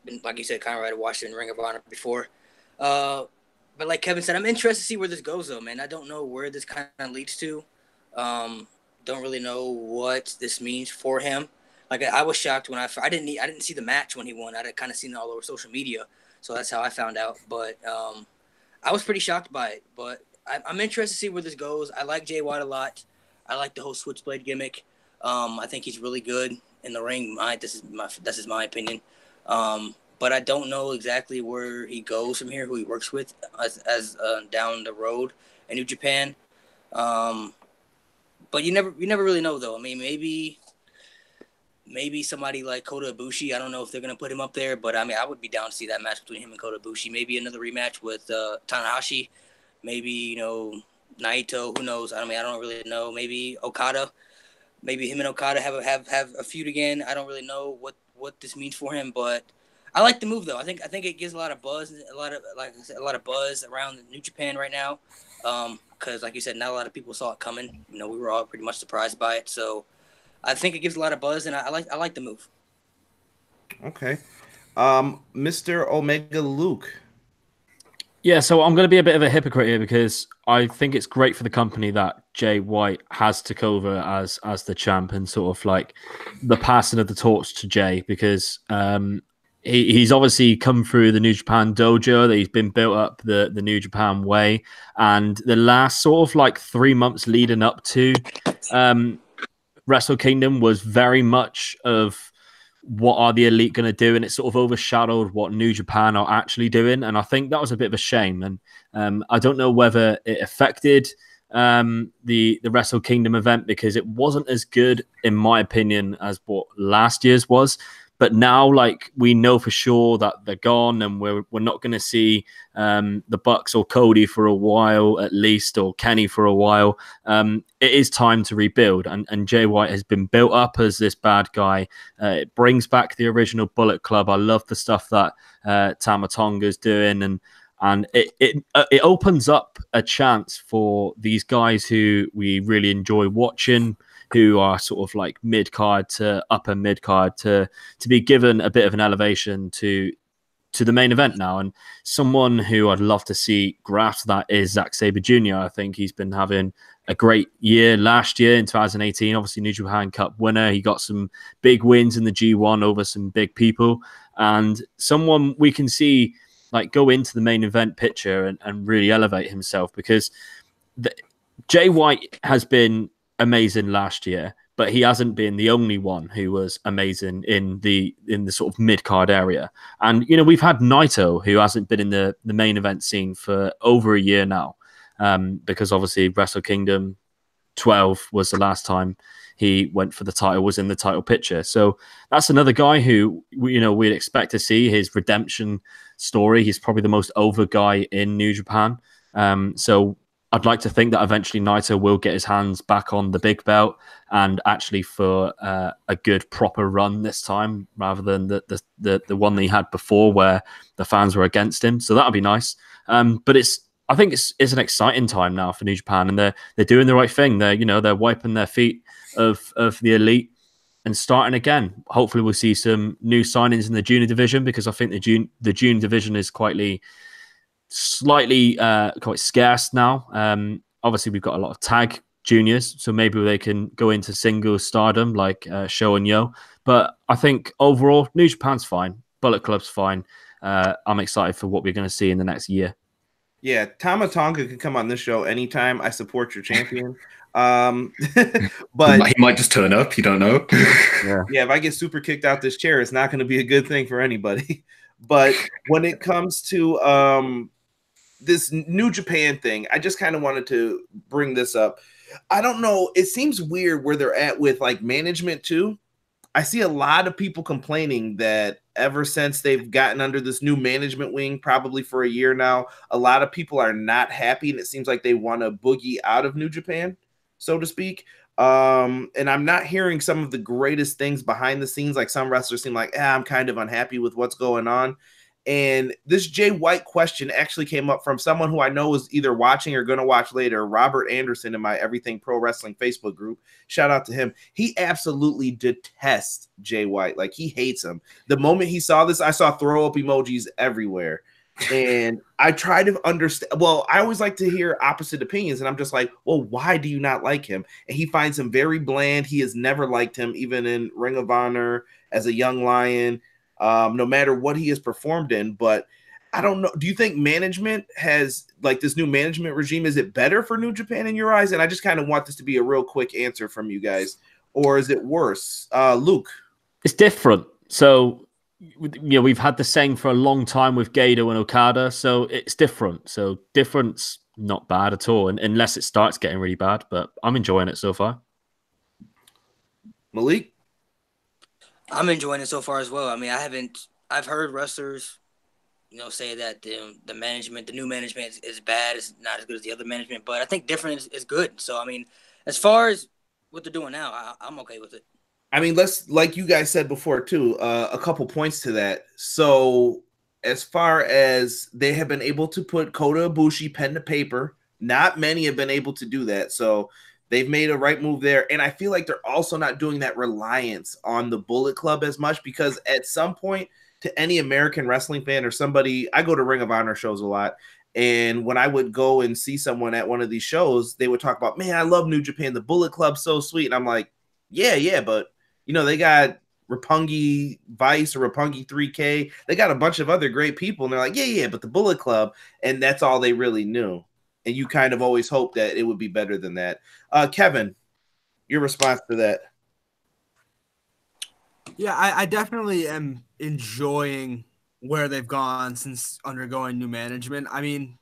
been, like you said, Conrad Washington, Ring of Honor before. But like Kevin said, I'm interested to see where this goes, though, man. I don't know where this kind of leads to. Don't really know what this means for him. Like I was shocked when I didn't see the match when he won. I'd kind of seen it all over social media, so that's how I found out. But I was pretty shocked by it. But I'm interested to see where this goes. I like Jay White a lot. I like the whole Switchblade gimmick. I think he's really good in the ring. This is my opinion. But I don't know exactly where he goes from here, who he works with as down the road in New Japan. But you never really know, though. I mean, maybe somebody like Kota Ibushi. I don't know if they're gonna put him up there, but I mean, I would be down to see that match between him and Kota Ibushi. Maybe another rematch with Tanahashi. Maybe, you know, Naito. Who knows? I don't really know. Maybe Okada. Maybe him and Okada have a feud again. I don't really know what this means for him, but I like the move, though. I think it gives a lot of buzz, a lot of buzz around New Japan right now. Because like you said, not a lot of people saw it coming. You know, we were all pretty much surprised by it. So I think it gives a lot of buzz, and I like the move. Okay, Mr. Omega Luke. Yeah, so I'm going to be a bit of a hypocrite here because I think it's great for the company that Jay White has took over as the champ and sort of like the passing of the torch to Jay, because he's obviously come through the New Japan dojo, that he's been built up the New Japan way, and the last sort of like 3 months leading up to Wrestle Kingdom was very much of what are the Elite going to do, and it sort of overshadowed what New Japan are actually doing, and I think that was a bit of a shame. And I don't know whether it affected the Wrestle Kingdom event, because it wasn't as good, in my opinion, as what last year's was. But now, like, we know for sure that they're gone, and we're not going to see the Bucks or Cody for a while, at least, or Kenny for a while. It is time to rebuild, and Jay White has been built up as this bad guy. It brings back the original Bullet Club. I love the stuff that Tama Tonga's doing, and it opens up a chance for these guys who we really enjoy watching, who are sort of like mid-card to upper mid-card, to be given a bit of an elevation to the main event now. And someone who I'd love to see graft that is Zack Sabre Jr. I think he's been having a great year last year in 2018. Obviously, New Japan Cup winner. He got some big wins in the G1 over some big people. And someone we can see like go into the main event picture and really elevate himself, because Jay White has been amazing last year, but he hasn't been the only one who was amazing in the sort of mid-card area. And, you know, we've had Naito, who hasn't been in the main event scene for over a year now, because obviously Wrestle Kingdom 12 was the last time he went for the title, was in the title picture. So that's another guy who, you know, we'd expect to see his redemption story. He's probably the most over guy in New Japan. So I'd like to think that eventually Naito will get his hands back on the big belt, and actually for a good proper run this time, rather than the one that he had before where the fans were against him. So that'll be nice. But I think it's an exciting time now for New Japan, and they're doing the right thing. They're wiping their feet of the Elite and starting again. Hopefully we'll see some new signings in the junior division, because I think the junior division is slightly quite scarce now. Obviously we've got a lot of tag juniors, so maybe they can go into single stardom like Sho and Yo. But I think overall New Japan's fine, Bullet Club's fine. I'm excited for what we're going to see in the next year. Yeah, Tama Tonga can come on this show anytime. I support your champion. But he might just turn up, you don't know. Yeah, if I get super kicked out this chair, it's not going to be a good thing for anybody. But when it comes to this New Japan thing, I just kind of wanted to bring this up. I don't know. It seems weird where they're at with like management too. I see a lot of people complaining that ever since they've gotten under this new management wing, probably for a year now, a lot of people are not happy, and it seems like they want to boogie out of New Japan, so to speak. And I'm not hearing some of the greatest things behind the scenes. Like some wrestlers seem like, I'm kind of unhappy with what's going on. And this Jay White question actually came up from someone who I know is either watching or going to watch later, Robert Anderson, in my Everything Pro Wrestling Facebook group. Shout out to him. He absolutely detests Jay White. Like, he hates him. The moment he saw this, I saw throw up emojis everywhere. And I try to understand. Well, I always like to hear opposite opinions, and I'm just like, well, why do you not like him? And he finds him very bland. He has never liked him, even in Ring of Honor as a young lion, no matter what he has performed in. But I don't know. Do you think management has, like, this new management regime, is it better for New Japan in your eyes? And I just kind of want this to be a real quick answer from you guys. Or is it worse? Luke? It's different. So, we've had the saying for a long time with Gato and Okada, so it's different. So difference, not bad at all, unless it starts getting really bad. But I'm enjoying it so far. Malik? I'm enjoying it so far as well. I mean, I've heard wrestlers, say that the management, the new management is bad. It's not as good as the other management, but I think different is good. So, I mean, as far as what they're doing now, I'm okay with it. I mean, like you guys said before too, a couple points to that. So as far as they have been able to put Kota Ibushi pen to paper, not many have been able to do that. So they've made a right move there. And I feel like they're also not doing that reliance on the Bullet Club as much, because at some point, to any American wrestling fan or somebody, I go to Ring of Honor shows a lot. And when I would go and see someone at one of these shows, they would talk about, man, I love New Japan. The Bullet Club's so sweet. And I'm like, yeah, but they got Roppongi Vice or Roppongi 3K. They got a bunch of other great people. And they're like, yeah, but the Bullet Club. And that's all they really knew. And you kind of always hope that it would be better than that. Kevin, your response to that? Yeah, I definitely am enjoying where they've gone since undergoing new management. I mean,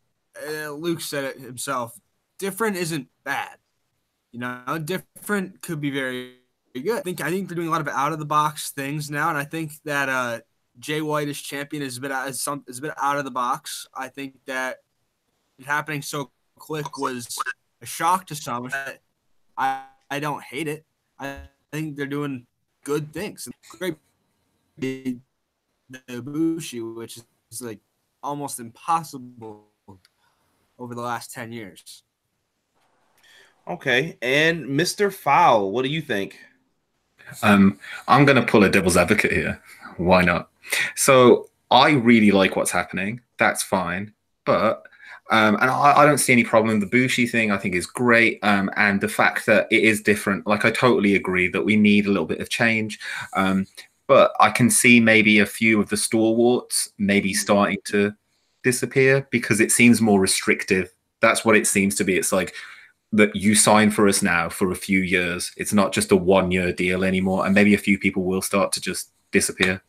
Luke said it himself. Different isn't bad. Different could be very good. I think they're doing a lot of out of the box things now, and I think that Jay White as champion is a bit out of the box. I think that it happening so quick was a shock to some. I don't hate it. I think they're doing good things. Great, the Ibushi, which is like almost impossible over the last 10 years. Okay, and Mr. Fowl, what do you think? I'm going to pull a devil's advocate here. Why not? So I really like what's happening. That's fine. But, and I don't see any problem. The Bushi thing I think is great. And the fact that it is different, like I totally agree that we need a little bit of change. But I can see maybe a few of the stalwarts maybe starting to disappear because it seems more restrictive. That's what it seems to be. It's like, that you sign for us now for a few years. It's not just a 1-year deal anymore. And maybe a few people will start to just disappear.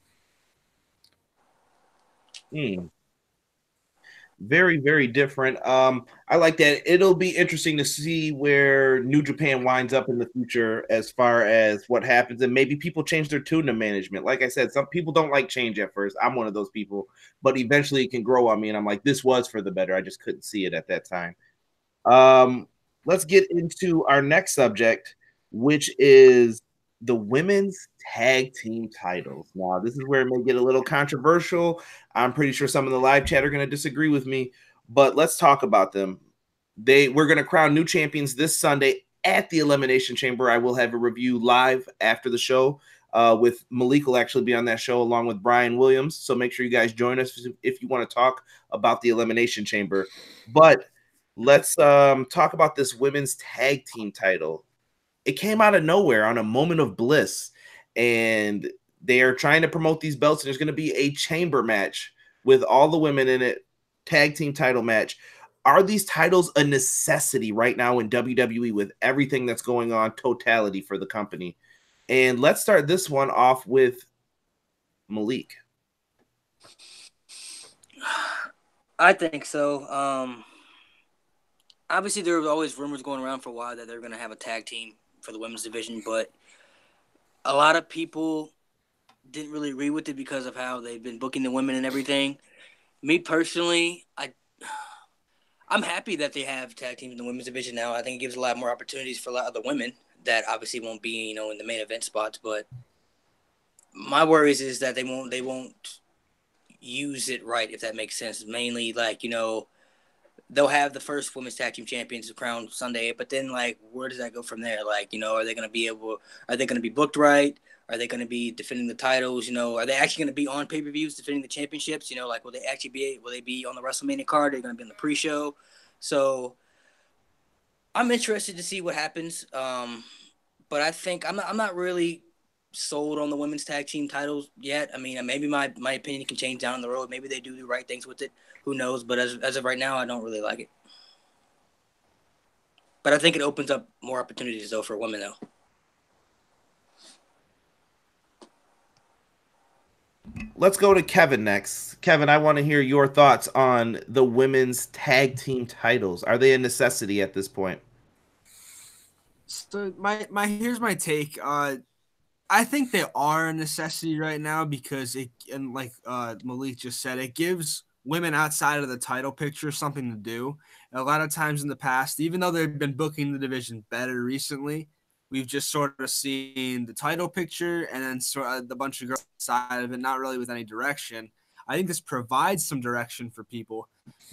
Very, very different. I like that. It'll be interesting to see where New Japan winds up in the future as far as what happens. And maybe people change their tune to management. Like I said, some people don't like change at first. I'm one of those people. But eventually it can grow on me. And I'm like, this was for the better. I just couldn't see it at that time. Let's get into our next subject, which is the women's tag team titles. Now, this is where it may get a little controversial. I'm pretty sure some of the live chat are going to disagree with me, but let's talk about them. We're going to crown new champions this Sunday at the Elimination Chamber. I will have a review live after the show. With Malik will actually be on that show along with Bryan Williams. So make sure you guys join us if you want to talk about the Elimination Chamber. But let's talk about this women's tag team title. It came out of nowhere on a moment of bliss, and they are trying to promote these belts, and there's going to be a chamber match with all the women in it, tag team title match. Are these titles a necessity right now in WWE with everything that's going on, totality for the company? And let's start this one off with Malik. I think so. Obviously, there were always rumors going around for a while that they're going to have a tag team for the women's division, but a lot of people didn't really agree with it because of how they've been booking the women and everything. Me personally, I'm happy that they have tag teams in the women's division now. I think it gives a lot more opportunities for a lot of the women that obviously won't be, in the main event spots. But my worries is that they won't use it right, if that makes sense. Mainly, they'll have the first women's tag team champions crowned Sunday, but then where does that go from there? Are they going to be booked right? Are they going to be defending the titles? Are they actually going to be on pay-per-views defending the championships? Will they be on the WrestleMania card? Are they going to be on the pre-show? So I'm interested to see what happens. But I think I'm not really sold on the women's tag team titles yet. I mean, maybe my opinion can change down the road. Maybe they do the right things with it. Who knows? But as of right now, I don't really like it. But I think it opens up more opportunities, though, for women, though. Let's go to Kevin next. Kevin, I want to hear your thoughts on the women's tag team titles. Are they a necessity at this point? So here's my take. I think they are a necessity right now because Malik just said, it gives women outside of the title picture something to do. A lot of times in the past, even though they've been booking the division better recently, we've just sort of seen the title picture and then sort of the bunch of girls outside of it, not really with any direction. I think this provides some direction for people.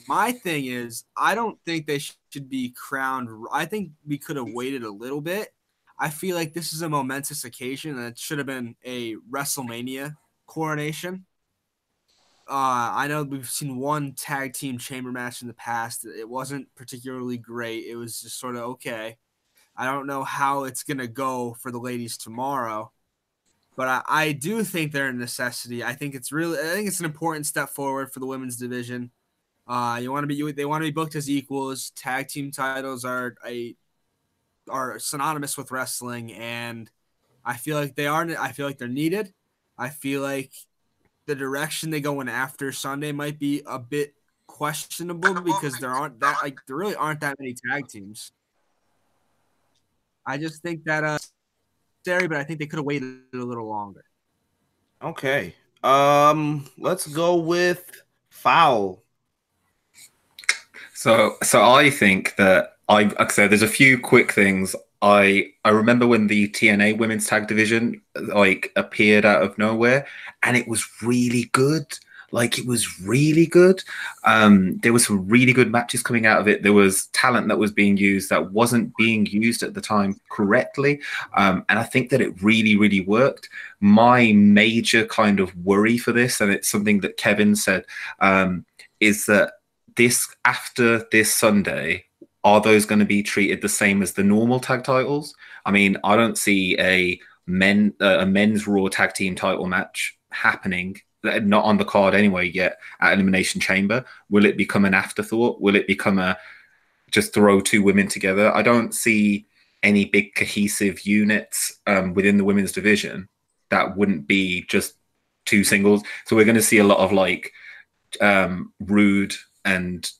My thing is, I don't think they should be crowned. I think we could have waited a little bit. I feel like this is a momentous occasion, and it should have been a WrestleMania coronation. I know we've seen one tag team chamber match in the past. It wasn't particularly great. It was just sort of okay. I don't know how it's going to go for the ladies tomorrow, but I do think they're a necessity. I think it's an important step forward for the women's division. They want to be booked as equals. Tag team titles are synonymous with wrestling, and I feel like they are. I feel like they're needed. I feel like the direction they go in after Sunday might be a bit questionable because there really aren't that many tag teams. I just think that scary, but I think they could have waited a little longer. Okay. Let's go with Fowl. So I think that there's a few quick things. I remember when the TNA women's tag division appeared out of nowhere, and it was really good. It was really good. There was some really good matches coming out of it. There was talent that was being used that wasn't being used at the time correctly. And I think that it really, really worked. My major kind of worry for this, and it's something that Kevin said, is that after this Sunday, are those going to be treated the same as the normal tag titles? I mean, I don't see a men's Raw tag team title match happening, not on the card anyway yet, at Elimination Chamber. Will it become an afterthought? Will it become just throw two women together? I don't see any big cohesive units within the women's division that wouldn't be just two singles. So we're going to see a lot of Rude and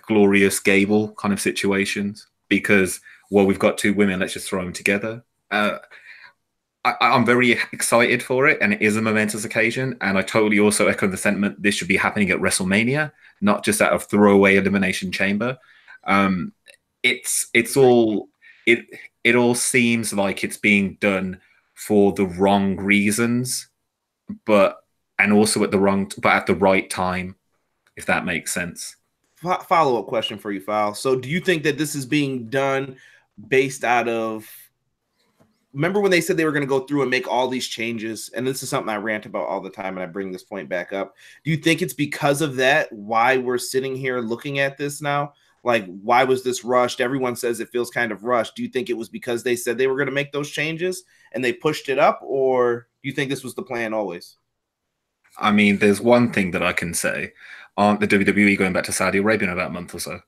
Glorious Gable kind of situations because, well, we've got two women, let's just throw them together. I'm very excited for it, and it is a momentous occasion. And I totally also echo the sentiment this should be happening at WrestleMania, not just out of throwaway Elimination Chamber. It all seems like it's being done for the wrong reasons, but at the right time, if that makes sense. Follow-up question for you, Fowl. So do you think that this is being done based out of, remember when they said they were going to go through and make all these changes? And this is something I rant about all the time, and I bring this point back up. Do you think it's because of that why we're sitting here looking at this now? Why was this rushed? Everyone says it feels kind of rushed. Do you think it was because they said they were going to make those changes and they pushed it up, or do you think this was the plan always? I mean, there's one thing that I can say. Aren't the WWE going back to Saudi Arabia in about a month or so?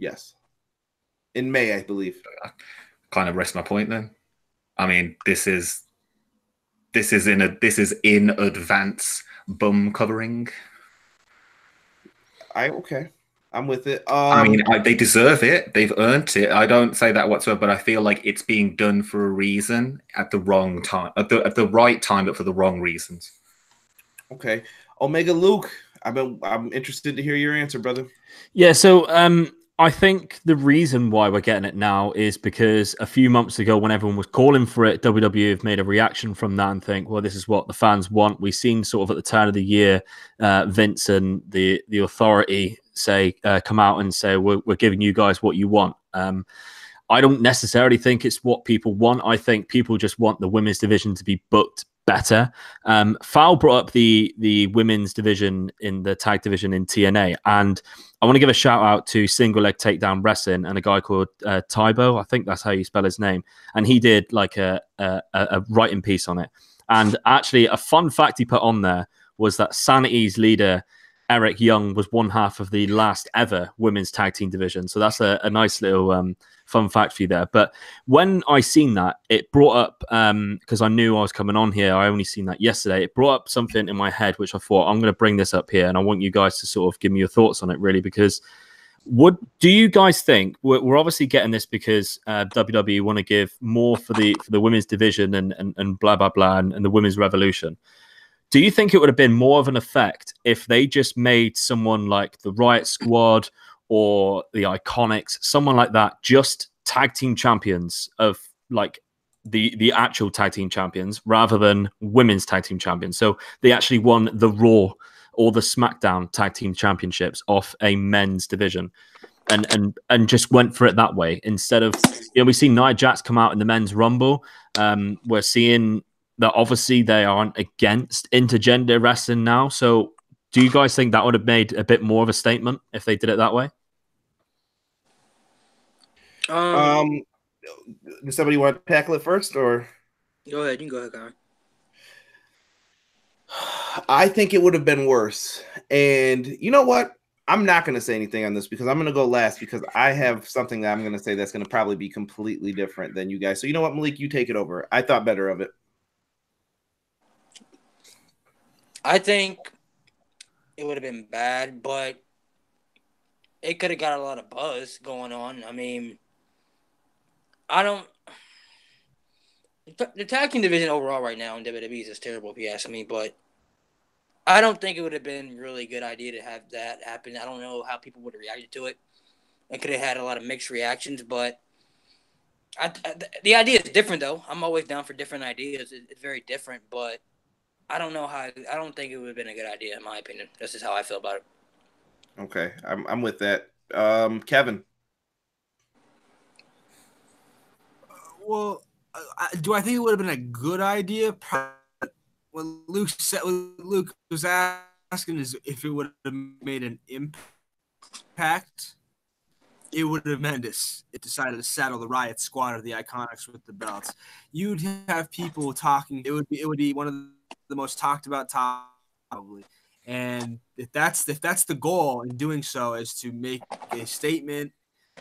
Yes. In May, I believe. I kind of rest my point then. I mean, this is in advance bum covering. Okay. I'm with it. I mean, they deserve it. They've earned it. I don't say that whatsoever, but I feel like it's being done for a reason at the wrong time, at the right time, but for the wrong reasons. Okay, Omega Luke, I'm interested to hear your answer, brother. Yeah, so I think the reason why we're getting it now is because a few months ago, when everyone was calling for it, WWE have made a reaction from that and think, well, this is what the fans want. We've seen sort of at the turn of the year, Vince and the authority come out and say, we're giving you guys what you want. I don't necessarily think it's what people want. I think people just want the women's division to be booked better. Fowl brought up the women's division in the tag division in TNA, and I want to give a shout out to Single Leg Takedown Wrestling and a guy called Tybo. I think that's how you spell his name, and he did like a writing piece on it. And actually, a fun fact he put on there was that Sanity's leader Eric Young was one half of the last ever women's tag team division. So that's a nice little fun fact for you there. But when I seen that, it brought up, because I knew I was coming on here, I only seen that yesterday. It brought up something in my head, which I thought, I'm going to bring this up here. And I want you guys to sort of give me your thoughts on it, really, because do you guys think we're obviously getting this because WWE want to give more for the women's division and blah, blah, blah, and the women's revolution? Do you think it would have been more of an effect if they just made someone like the Riott Squad or the Iconics, someone like that, just tag team champions of like the actual tag team champions rather than women's tag team champions? So they actually won the Raw or the SmackDown tag team championships off a men's division and just went for it that way instead of, we see Nia Jax come out in the men's Rumble. We're seeing that obviously they aren't against intergender wrestling now. So do you guys think that would have made a bit more of a statement if they did it that way? Does somebody want to tackle it first, or? Go ahead. You can go ahead, Conor. I think it would have been worse. And you know what? I'm not going to say anything on this because I'm going to go last because I have something that I'm going to say that's going to probably be completely different than you guys. So you know what, Malik, you take it over. I thought better of it. I think it would have been bad, but it could have got a lot of buzz going on. I mean, the tag team division overall right now in WWE is just terrible, if you ask me, but I don't think it would have been a really good idea to have that happen. I don't know how people would have reacted to it. It could have had a lot of mixed reactions, but the idea is different, though. I'm always down for different ideas. It's very different, but I don't know how. I don't think it would have been a good idea, in my opinion. This is how I feel about it. Okay, I'm with that. Kevin. Well, do I think it would have been a good idea? What Luke was asking is if it would have made an impact. It would have meant it decided to saddle the Riott Squad or the Iconics with the belts. You'd have people talking. It would be one of the most talked about topics, probably. And if that's the goal in doing so is to make a statement,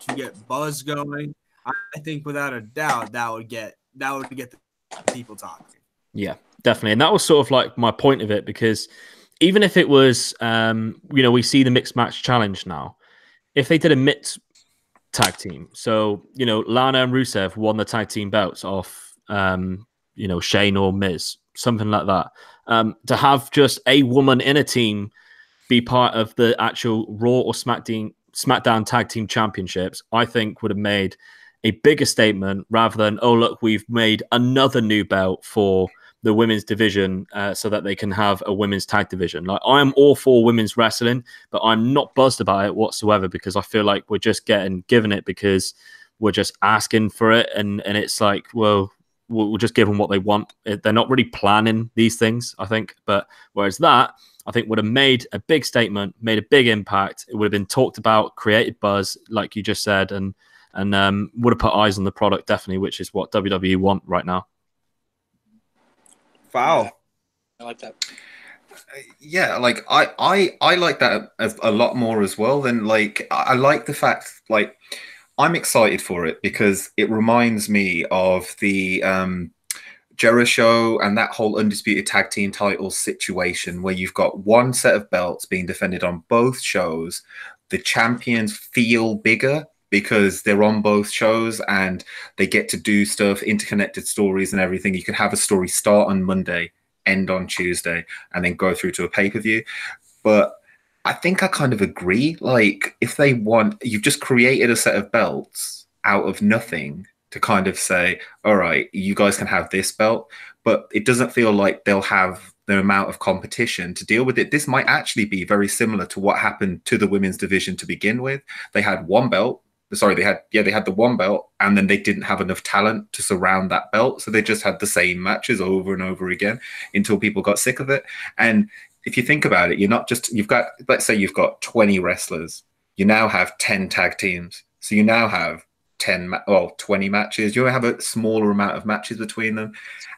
to get buzz going, I think without a doubt that would get the people talking. Yeah, definitely. And that was sort of like my point of it, because even if it was, we see the mixed match challenge now. If they did a mixed tag team, so, Lana and Rusev won the tag team belts off, Shane or Miz, something like that. To have just a woman in a team be part of the actual Raw or SmackDown tag team championships, I think would have made a bigger statement rather than, oh, look, we've made another new belt for the women's division so that they can have a women's tag division. Like, I am all for women's wrestling, but I'm not buzzed about it whatsoever because I feel like we're just given it because we're just asking for it. And it's like, well, we'll just give them what they want. They're not really planning these things, I think. But whereas that, I think would have made a big statement, made a big impact. It would have been talked about, created buzz, like you just said, and would have put eyes on the product, definitely, which is what WWE want right now. Fowl. I like that. Yeah, like I like that as a lot more as well. Than like I like the fact like I'm excited for it because it reminds me of the Jericho and that whole undisputed tag team title situation where you've got one set of belts being defended on both shows, the champions feel bigger because they're on both shows and they get to do stuff, interconnected stories and everything. You can have a story start on Monday, end on Tuesday, and then go through to a pay-per-view. But I think I kind of agree. Like, if they want, you've just created a set of belts out of nothing to kind of say, all right, you guys can have this belt, but it doesn't feel like they'll have the amount of competition to deal with it. This might actually be very similar to what happened to the women's division to begin with. They had one belt. Sorry, they had the one belt, and then they didn't have enough talent to surround that belt. So they just had the same matches over and over again until people got sick of it. And if you think about it, let's say you've got 20 wrestlers. You now have 10 tag teams. So you now have 20 matches. You have a smaller amount of matches between them.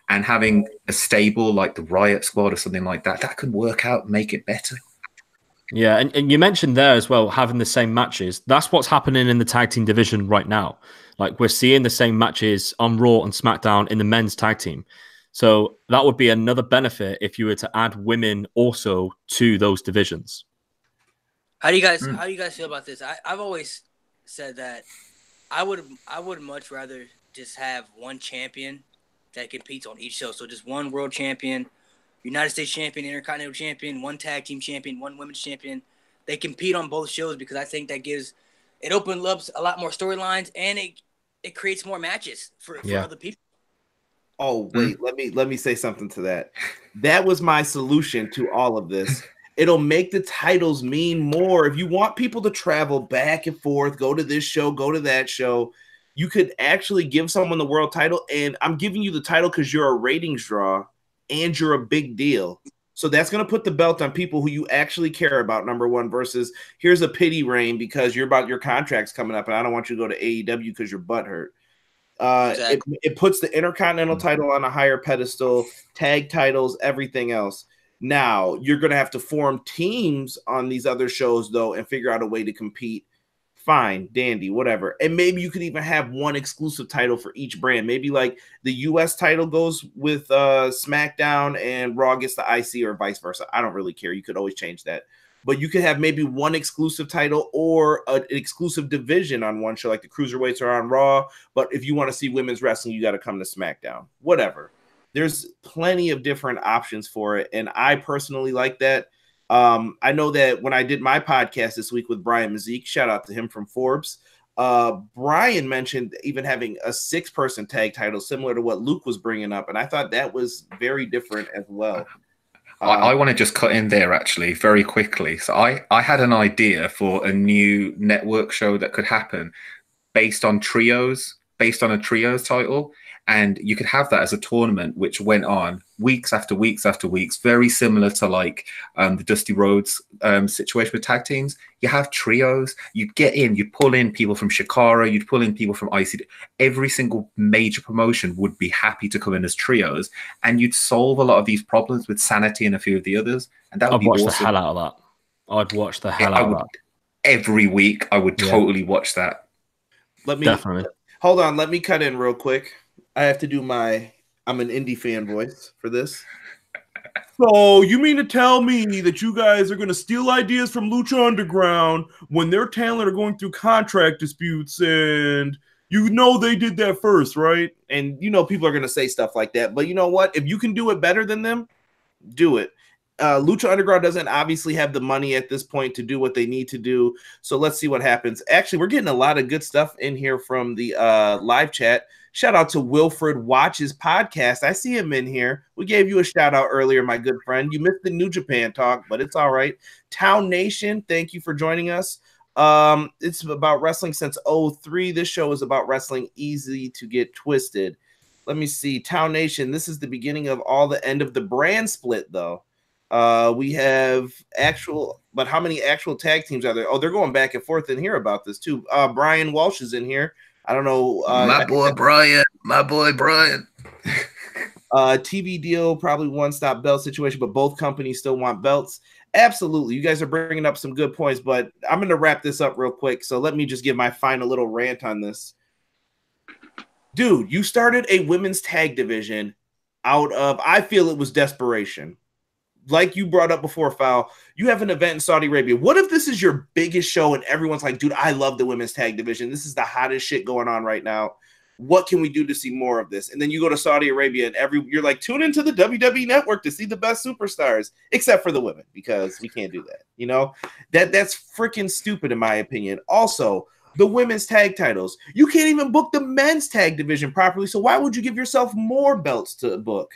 And having a stable like the Riott Squad or something like that, that could work out, make it better. Yeah, and you mentioned there as well, having the same matches. That's what's happening in the tag team division right now. Like, we're seeing the same matches on Raw and SmackDown in the men's tag team. So that would be another benefit if you were to add women also to those divisions. How do you guys feel about this? I've always said that I would much rather just have one champion that competes on each show. So just one world champion, United States champion, Intercontinental champion, one tag team champion, one women's champion. They compete on both shows because I think that opens up a lot more storylines, and it creates more matches for other people. Oh, wait, let me say something to that. That was my solution to all of this. It'll make the titles mean more. If you want people to travel back and forth, go to this show, go to that show, you could actually give someone the world title. And I'm giving you the title because you're a ratings draw and you're a big deal. So that's going to put the belt on people who you actually care about, number one, versus here's a pity reign because your contract's coming up and I don't want you to go to AEW because your butt hurt. Exactly. It puts the Intercontinental title on a higher pedestal, tag titles, everything else. Now, you're going to have to form teams on these other shows, though, and figure out a way to compete. Fine, dandy, whatever. And maybe you could even have one exclusive title for each brand. Maybe like the US title goes with SmackDown and Raw gets the IC or vice versa. I don't really care. You could always change that. But you could have maybe one exclusive title or an exclusive division on one show, like the Cruiserweights are on Raw. But if you want to see women's wrestling, you got to come to SmackDown. Whatever. There's plenty of different options for it. And I personally like that. I know that when I did my podcast this week with Bryan Mazik, shout out to him from Forbes, Bryan mentioned even having a 6-person tag title similar to what Luke was bringing up. And I thought that was very different as well. I want to just cut in there actually very quickly. So I had an idea for a new network show that could happen based on a trios title. And you could have that as a tournament, which went on weeks after weeks after weeks, very similar to like the Dusty Rhodes situation with tag teams. You have trios, you'd get in, you'd pull in people from Shikara, you'd pull in people from ICD. Every single major promotion would be happy to come in as trios, and you'd solve a lot of these problems with Sanity and a few of the others. And that would be awesome. I'd watch the hell out of that. I'd watch the hell out of that. Every week, I would totally watch that. Definitely. Hold on, let me cut in real quick. I have to do I'm an indie fan voice for this. So you mean to tell me that you guys are going to steal ideas from Lucha Underground when their talent are going through contract disputes and they did that first, right? And people are going to say stuff like that. But you know what? If you can do it better than them, do it. Lucha Underground doesn't obviously have the money at this point to do what they need to do. So let's see what happens. Actually, we're getting a lot of good stuff in here from the live chat. Shout out to Wilfred Watches Podcast. I see him in here. We gave you a shout out earlier, my good friend. You missed the New Japan talk, but it's all right. Town Nation, thank you for joining us. It's about wrestling since 2003. This show is about wrestling easy to get twisted. Let me see. Town Nation, this is the beginning of all the end of the brand split, though. We have but how many actual tag teams are there? Oh, they're going back and forth in here about this, too. Brian Walsh is in here. I don't know. My boy Bryan. TV deal, probably one-stop belt situation, but both companies still want belts. Absolutely. You guys are bringing up some good points, but I'm going to wrap this up real quick. So let me just give my final little rant on this. Dude, you started a women's tag division out of, I feel it was desperation. like you brought up before, Fowl, you have an event in Saudi Arabia. What if this is your biggest show and everyone's like, dude, I love the women's tag division. This is the hottest shit going on right now. What can we do to see more of this? And then you go to Saudi Arabia and you're like, tune into the WWE network to see the best superstars, except for the women, because we can't do that. You know, that's freaking stupid in my opinion. Also, the women's tag titles, you can't even book the men's tag division properly. So why would you give yourself more belts to book?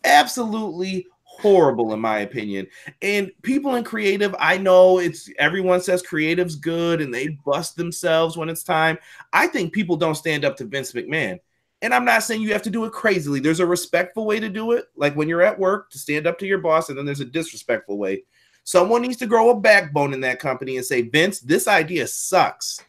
Absolutely horrible in my opinion. And people in creative, I know everyone says creative's good and they bust themselves when it's time. I think people don't stand up to Vince McMahon. And I'm not saying you have to do it crazily. There's a respectful way to do it, like when you're at work, to stand up to your boss, and then there's a disrespectful way. Someone needs to grow a backbone in that company and say, Vince, this idea sucks.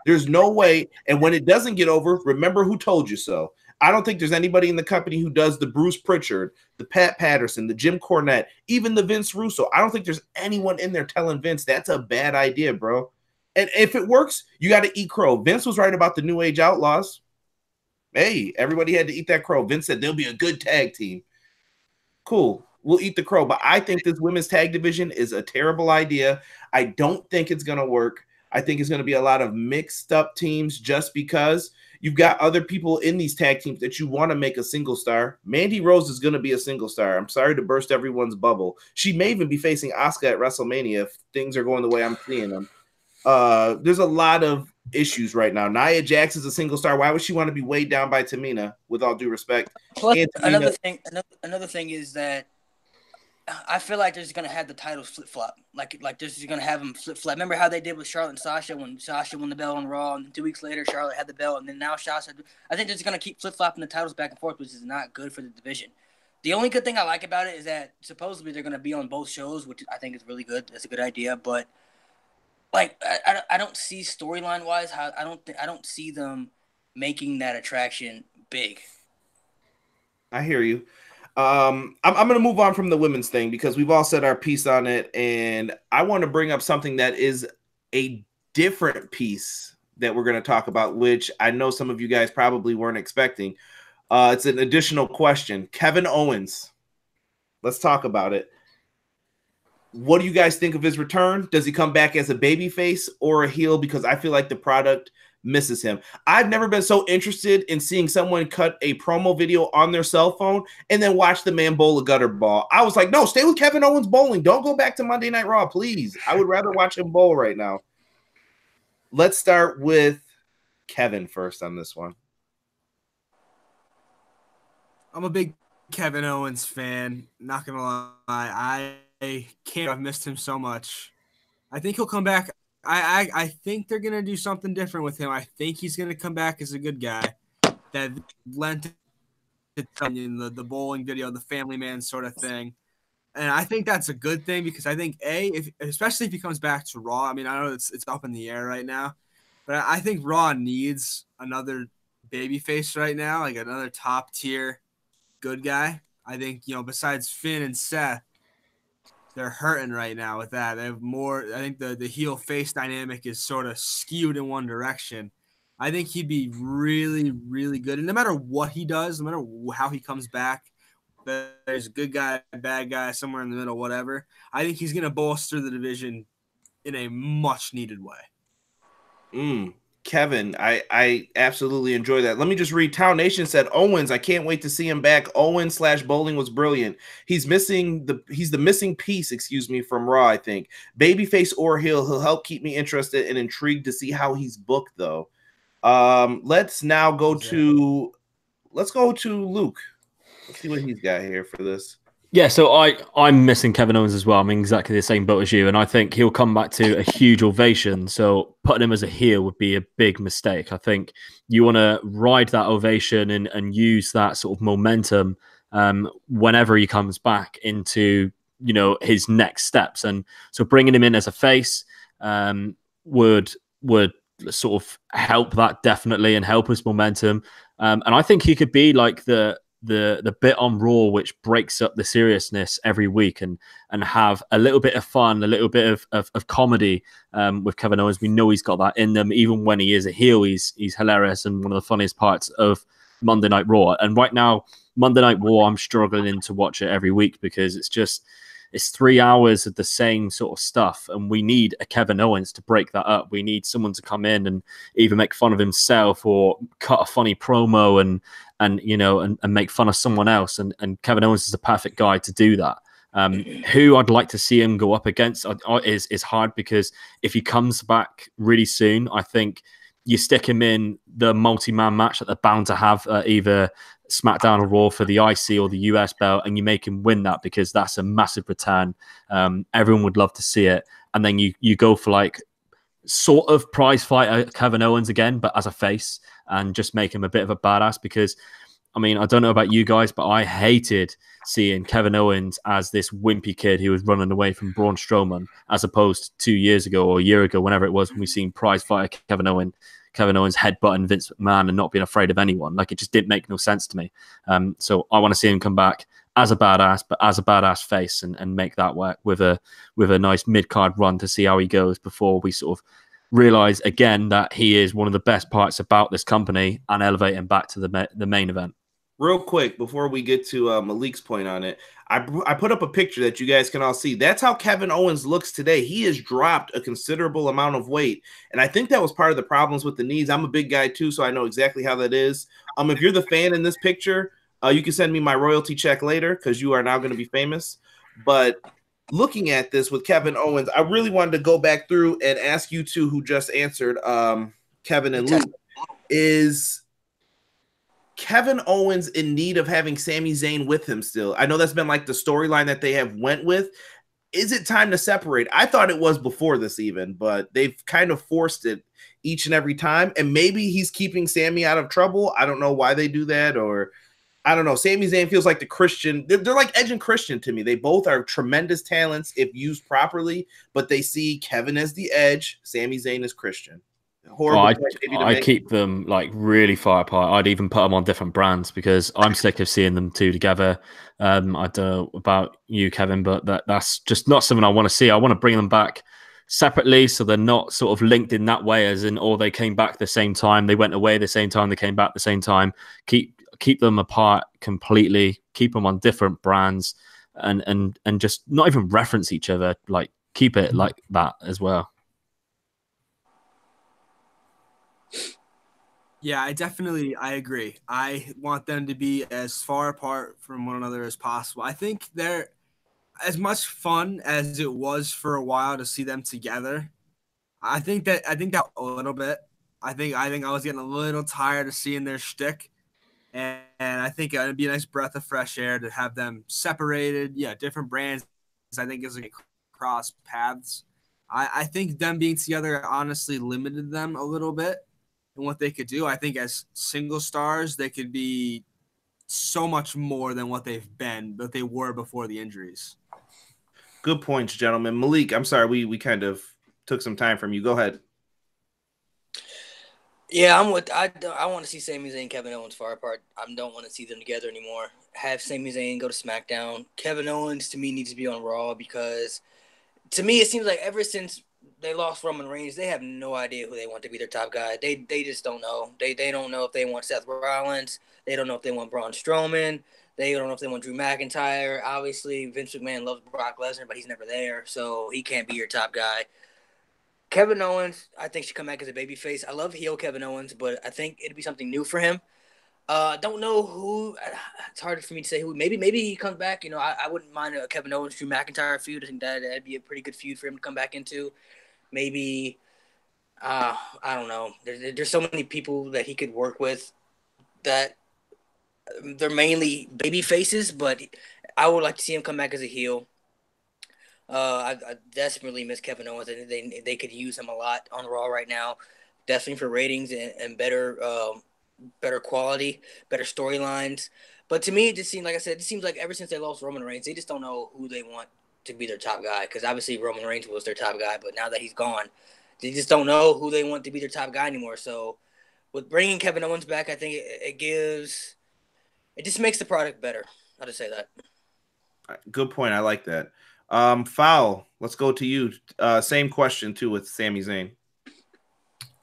There's no way. And when it doesn't get over, remember who told you so. I don't think there's anybody in the company who does the Bruce Pritchard, the Pat Patterson, the Jim Cornette, even the Vince Russo. I don't think there's anyone in there telling Vince that's a bad idea, bro. And if it works, you got to eat crow. Vince was right about the New Age Outlaws. Hey, everybody had to eat that crow. Vince said they'll be a good tag team. Cool. We'll eat the crow. But I think this women's tag division is a terrible idea. I don't think it's going to work. I think it's going to be a lot of mixed up teams just because you've got other people in these tag teams that you want to make a single star. Mandy Rose is going to be a single star. I'm sorry to burst everyone's bubble. She may even be facing Asuka at WrestleMania if things are going the way I'm seeing them. There's a lot of issues right now. Nia Jax is a single star. Why would she want to be weighed down by Tamina, with all due respect? Plus, another thing is that I feel like they're just gonna have the titles flip flop. Like they're just gonna have them flip flop. Remember how they did with Charlotte and Sasha when Sasha won the belt on Raw, and 2 weeks later Charlotte had the belt, and then now Sasha. I think they're just gonna keep flip flopping the titles back and forth, which is not good for the division. The only good thing I like about it is that supposedly they're gonna be on both shows, which I think is really good. That's a good idea, but like I don't see storyline wise how I don't see them making that attraction big. I hear you. I'm going to move on from the women's thing because we've all said our piece on it, and I want to bring up something that is a different piece that we're going to talk about, which I know some of you guys probably weren't expecting. It's an additional question. Kevin Owens. Let's talk about it. What do you guys think of his return? Does he come back as a babyface or a heel? Because I feel like the product misses him. I've never been so interested in seeing someone cut a promo video on their cell phone and then watch the man bowl a gutter ball. I was like, no, stay with Kevin Owens bowling. Don't go back to Monday Night Raw, please. I would rather watch him bowl right now. Let's start with Kevin first on this one. I'm a big Kevin Owens fan. Not going to lie. I can't have missed him so much. I think he'll come back. I think they're gonna do something different with him. I think he's gonna come back as a good guy that lent the bowling video, the family man sort of thing. And I think that's a good thing because I think especially if he comes back to Raw. I mean, I know it's up in the air right now, but I think Raw needs another babyface right now, like another top tier good guy. I think besides Finn and Seth, they're hurting right now with that. They have more. I think the heel face dynamic is sort of skewed in one direction. I think he'd be really, really good. And no matter what he does, no matter how he comes back, there's a good guy, a bad guy, somewhere in the middle, whatever. I think he's going to bolster the division in a much needed way. Kevin, I absolutely enjoy that. Let me just read. Town Nation said, Owens, I can't wait to see him back. Owens/bowling was brilliant. He's the missing piece, from Raw, I think. Babyface or heel, he'll help keep me interested and intrigued to see how he's booked, though. Let's now go to Luke. Let's see what he's got here for this. Yeah, so I'm missing Kevin Owens as well. I'm in exactly the same boat as you, and I think he'll come back to a huge ovation. So putting him as a heel would be a big mistake. I think you want to ride that ovation and use that sort of momentum whenever he comes back into his next steps. And so bringing him in as a face would sort of help that definitely and help his momentum. And I think he could be like the bit on Raw which breaks up the seriousness every week and have a little bit of fun, a little bit of comedy with Kevin Owens. We know he's got that in them. Even when he is a heel, he's hilarious and one of the funniest parts of Monday Night Raw. And right now, Monday Night Raw, I'm struggling to watch it every week because it's It's 3 hours of the same sort of stuff, and we need a Kevin Owens to break that up. We need someone to come in and either make fun of himself or cut a funny promo and make fun of someone else. And Kevin Owens is the perfect guy to do that. Who I'd like to see him go up against is hard, because if he comes back really soon, I think you stick him in the multi-man match that they're bound to have either SmackDown or Raw for the IC or the US belt, and you make him win that, because that's a massive return. Everyone would love to see it. And then you go for like sort of prize fighter Kevin Owens again, but as a face, and just make him a bit of a badass, because I mean, I don't know about you guys, but I hated seeing Kevin Owens as this wimpy kid who was running away from Braun Strowman, as opposed to 2 years ago or a year ago, whenever it was, when we seen prize fighter Kevin Owens headbutting Vince McMahon and not being afraid of anyone. Like, it just didn't make no sense to me. So I want to see him come back as a badass, but as a badass face, and make that work with a nice mid-card run to see how he goes before we sort of realize again that he is one of the best parts about this company, and elevate him back to the main event. Real quick, before we get to Malik's point on it, I put up a picture that you guys can all see. That's how Kevin Owens looks today. He has dropped a considerable amount of weight, and I think that was part of the problems with the knees. I'm a big guy too, so I know exactly how that is. If you're the fan in this picture, you can send me my royalty check later, because you are now going to be famous. But looking at this with Kevin Owens, I really wanted to go back through and ask you two who just answered, Kevin and Luke, is Kevin Owens in need of having Sami Zayn with him still? I know that's been like the storyline that they have went with. Is it time to separate? I thought it was before this even, but they've kind of forced it each and every time. And maybe he's keeping Sami out of trouble. I don't know why they do that, or I don't know. Sami Zayn feels like the Christian. They're like Edge and Christian to me. They both are tremendous talents if used properly, but they see Kevin as the Edge, Sami Zayn as Christian. Horrible. I keep them like really far apart. I'd even put them on different brands, because I'm sick of seeing them two together. I don't know about you, Kevin, but that's just not something I want to see. I want to bring them back separately, so they're not sort of linked in that way, as in, or they came back at the same time, they went away at the same time, they came back at the same time. Keep them apart completely. Keep them on different brands, and just not even reference each other. Like, keep it like that as well. Yeah, I agree. I want them to be as far apart from one another as possible. I think they're as much fun as it was for a while to see them together. I think that a little bit. I think I was getting a little tired of seeing their shtick, and I think it would be a nice breath of fresh air to have them separated. Yeah, different brands. I think is cross paths. I think them being together honestly limited them a little bit and what they could do. I think as single stars, they could be so much more than what they've been, but they were before the injuries. Good points, gentlemen. Malik, I'm sorry, we kind of took some time from you. Go ahead. Yeah, I want to see Sami Zayn and Kevin Owens far apart. I don't want to see them together anymore. Have Sami Zayn go to SmackDown. Kevin Owens, to me, needs to be on Raw, because to me, it seems like ever since they lost Roman Reigns, they have no idea who they want to be their top guy. They just don't know. They don't know if they want Seth Rollins. They don't know if they want Braun Strowman. They don't know if they want Drew McIntyre. Obviously, Vince McMahon loves Brock Lesnar, but he's never there, so he can't be your top guy. Kevin Owens, I think, should come back as a babyface. I love heel Kevin Owens, but I think it'd be something new for him. Don't know who. It's hard for me to say who. Maybe he comes back. I wouldn't mind a Kevin Owens Drew McIntyre feud. I think that'd be a pretty good feud for him to come back into. Maybe, I don't know. There's so many people that he could work with that they're mainly baby faces, but I would like to see him come back as a heel. I desperately miss Kevin Owens, and they could use him a lot on Raw right now, definitely for ratings and better quality, better storylines. But to me, it just seems, like I said, it seems like ever since they lost Roman Reigns, they just don't know who they want to be their top guy, because obviously Roman Reigns was their top guy, but now that he's gone, they just don't know who they want to be their top guy anymore. So with bringing Kevin Owens back, I think it just makes the product better. I'll just say that. Good point. I like that. Fowl, let's go to you. Same question too with Sami Zayn.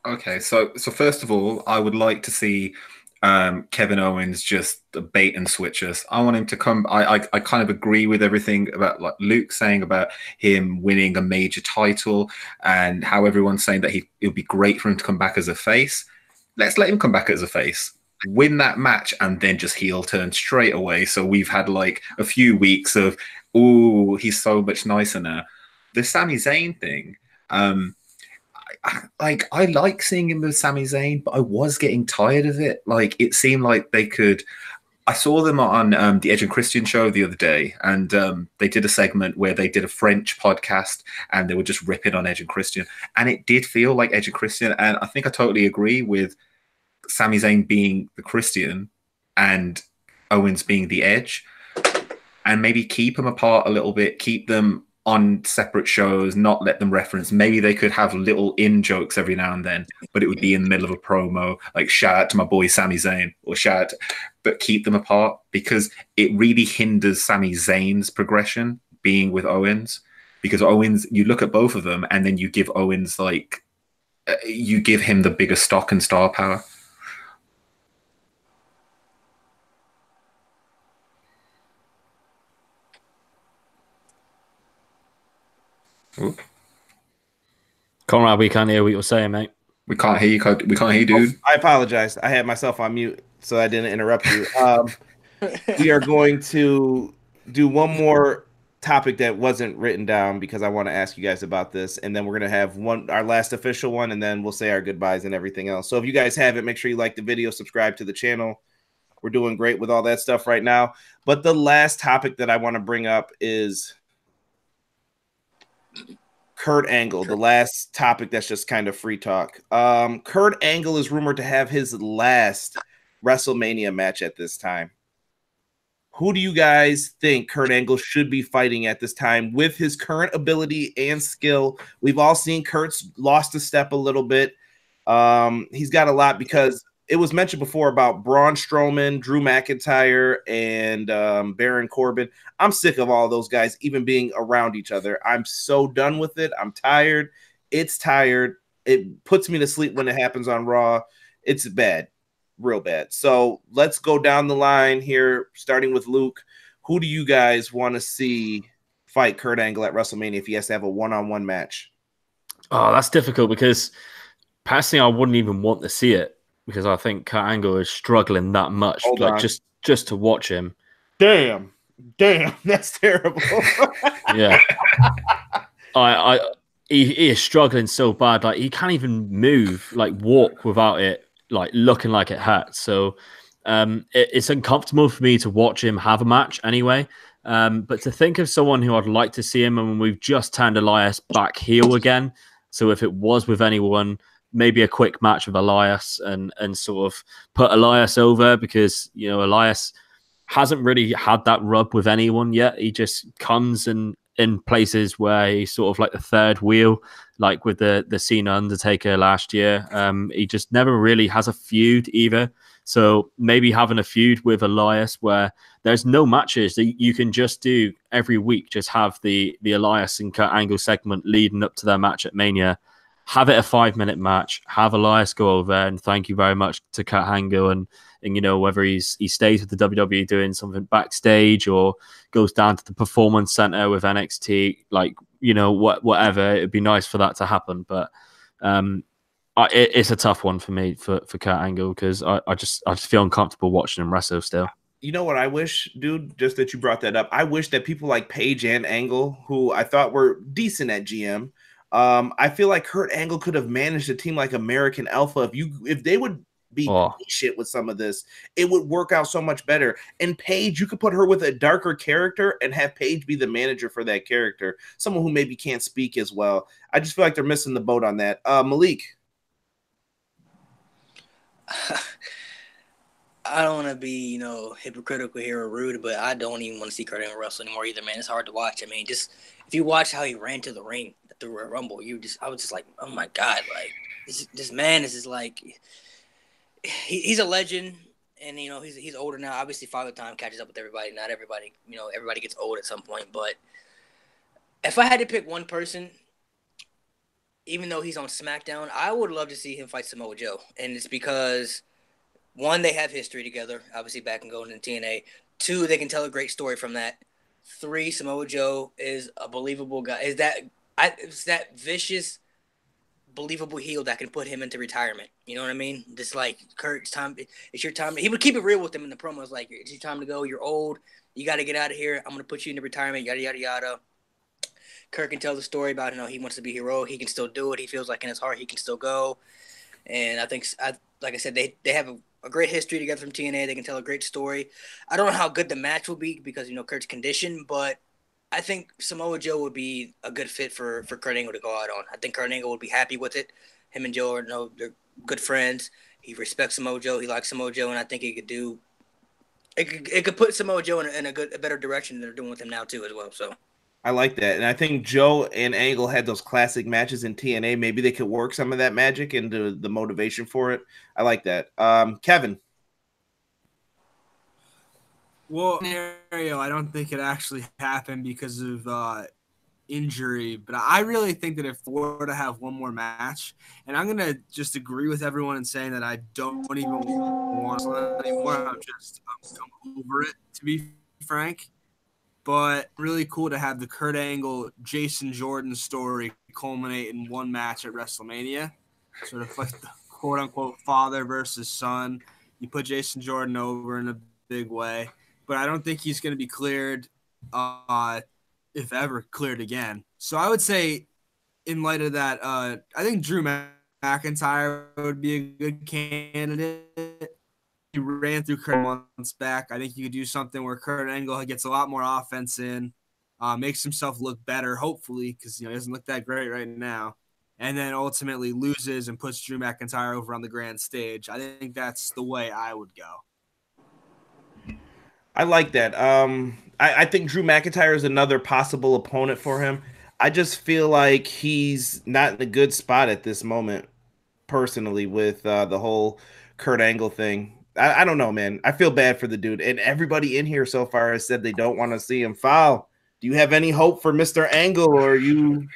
Okay, so first of all, I would like to see Kevin Owens just bait and switch us. I want him to come. I kind of agree with everything about like Luke saying about him winning a major title and how everyone's saying that it would be great for him to come back as a face. Let's let him come back as a face, win that match, and then just heel turn straight away. So we've had like a few weeks of, oh, he's so much nicer now. The Sami Zayn thing, I like seeing him with Sami Zayn, but I was getting tired of it. Like it seemed like they could. I saw them on the Edge and Christian show the other day, and they did a segment where they did a French podcast, and they were just ripping on Edge and Christian, and it did feel like Edge and Christian. And I think I totally agree with Sami Zayn being the Christian and Owens being the Edge, and maybe keep them apart a little bit, keep them on separate shows, not let them reference. Maybe they could have little in jokes every now and then, but it would be in the middle of a promo, like shout out to my boy Sami Zayn, or shout out, but keep them apart because it really hinders Sami Zayn's progression being with Owens. Because Owens, you look at both of them and then you give Owens like, you give him the bigger stock and star power. Ooh. Conrad, we can't hear what you're saying, mate. We can't hear you. We can't hear you, dude. I apologize. I had myself on mute, so I didn't interrupt you. We are going to do one more topic that wasn't written down because I want to ask you guys about this, and then we're going to have our last official one, and then we'll say our goodbyes and everything else. So if you guys have it, make sure you like the video, subscribe to the channel. We're doing great with all that stuff right now. But the last topic that I want to bring up is Kurt Angle, the last topic that's just kind of free talk. Kurt Angle is rumored to have his last WrestleMania match at this time. Who do you guys think Kurt Angle should be fighting at this time with his current ability and skill? We've all seen Kurt's lost a step a little bit. He's got a lot because it was mentioned before about Braun Strowman, Drew McIntyre, and Baron Corbin. I'm sick of all those guys even being around each other. I'm so done with it. I'm tired. It's tired. It puts me to sleep when it happens on Raw. It's bad, real bad. So let's go down the line here, starting with Luke. Who do you guys want to see fight Kurt Angle at WrestleMania if he has to have a one-on-one match? Oh, that's difficult because personally, I wouldn't even want to see it. Because I think Kurt Angle is struggling that much, just to watch him. Damn, that's terrible. Yeah, he is struggling so bad. Like he can't even move, like walk without it, like looking like it hurts. So it's uncomfortable for me to watch him have a match anyway. But to think of someone who I'd like to see him, and we've just turned Elias back heel again. So if it was with anyone, maybe a quick match with Elias and sort of put Elias over because, you know, Elias hasn't really had that rub with anyone yet. He just comes in places where he's sort of like the third wheel, like with the Cena Undertaker last year. He just never really has a feud either. So maybe having a feud with Elias where there's no matches that you can just do every week, just have the Elias and Kurt Angle segment leading up to their match at Mania. Have it a 5-minute match. Have Elias go over and thank you very much to Kurt Angle, and you know whether he stays with the WWE doing something backstage or goes down to the Performance Center with NXT, like you know whatever. It'd be nice for that to happen, but it's a tough one for me for Kurt Angle because I just feel uncomfortable watching him wrestle still. You know what I wish, dude? Just that you brought that up. I wish that people like Paige and Angle, who I thought were decent at GM. I feel like Kurt Angle could have managed a team like American Alpha. If they would be shit with some of this, it would work out so much better. And Paige, you could put her with a darker character and have Paige be the manager for that character. Someone who maybe can't speak as well. I just feel like they're missing the boat on that. Malik. I don't want to be, hypocritical here or rude, but I don't even want to see Kurt Angle wrestle anymore either, man. It's hard to watch. I mean, just if you watch how he ran to the ring through a Rumble, I was just like, oh my God, like this man is just like, he's a legend, and he's older now. Obviously, Father Time catches up with everybody. Not everybody, everybody gets old at some point. But if I had to pick one person, even though he's on SmackDown, I would love to see him fight Samoa Joe, and it's because 1, they have history together, obviously back and going in TNA. 2, they can tell a great story from that. 3, Samoa Joe is a believable guy. Is that vicious, believable heel that can put him into retirement. You know what I mean? Just like, Kurt, it's your time. He would keep it real with him in the promos, like, it's your time to go. You're old. You got to get out of here. I'm going to put you into retirement, yada, yada, yada. Kurt can tell the story about, he wants to be heroic. He can still do it. He feels like in his heart he can still go. And I think, like I said, they have a great history together from TNA. They can tell a great story. I don't know how good the match will be because, Kurt's conditioned, but I think Samoa Joe would be a good fit for Kurt Angle to go out on. I think Kurt Angle would be happy with it. Him and Joe they're good friends. He respects Samoa Joe. He likes Samoa Joe, and I think it could put Samoa Joe in a better direction than they're doing with him now too as well. So I like that, and I think Joe and Angle had those classic matches in TNA. Maybe they could work some of that magic into the motivation for it. I like that. Kevin. Well, scenario, I don't think it actually happened because of injury, but I really think that if we're to have one more match, and I'm gonna just agree with everyone in saying that I don't even want to anymore. I'm over it, to be frank. But really cool to have the Kurt Angle, Jason Jordan story culminate in one match at WrestleMania, sort of like the quote unquote father versus son. You put Jason Jordan over in a big way. But I don't think he's going to be cleared, if ever cleared again. So I would say, in light of that, I think Drew McIntyre would be a good candidate. He ran through Kurt months back. I think you could do something where Kurt Angle gets a lot more offense in, makes himself look better, hopefully, because he doesn't look that great right now, and then ultimately loses and puts Drew McIntyre over on the grand stage. I think that's the way I would go. I like that. I think Drew McIntyre is another possible opponent for him. I just feel like he's not in a good spot at this moment, personally, with the whole Kurt Angle thing. I don't know, man. I feel bad for the dude. And everybody in here so far has said they don't want to see him foul. Do you have any hope for Mr. Angle, or are you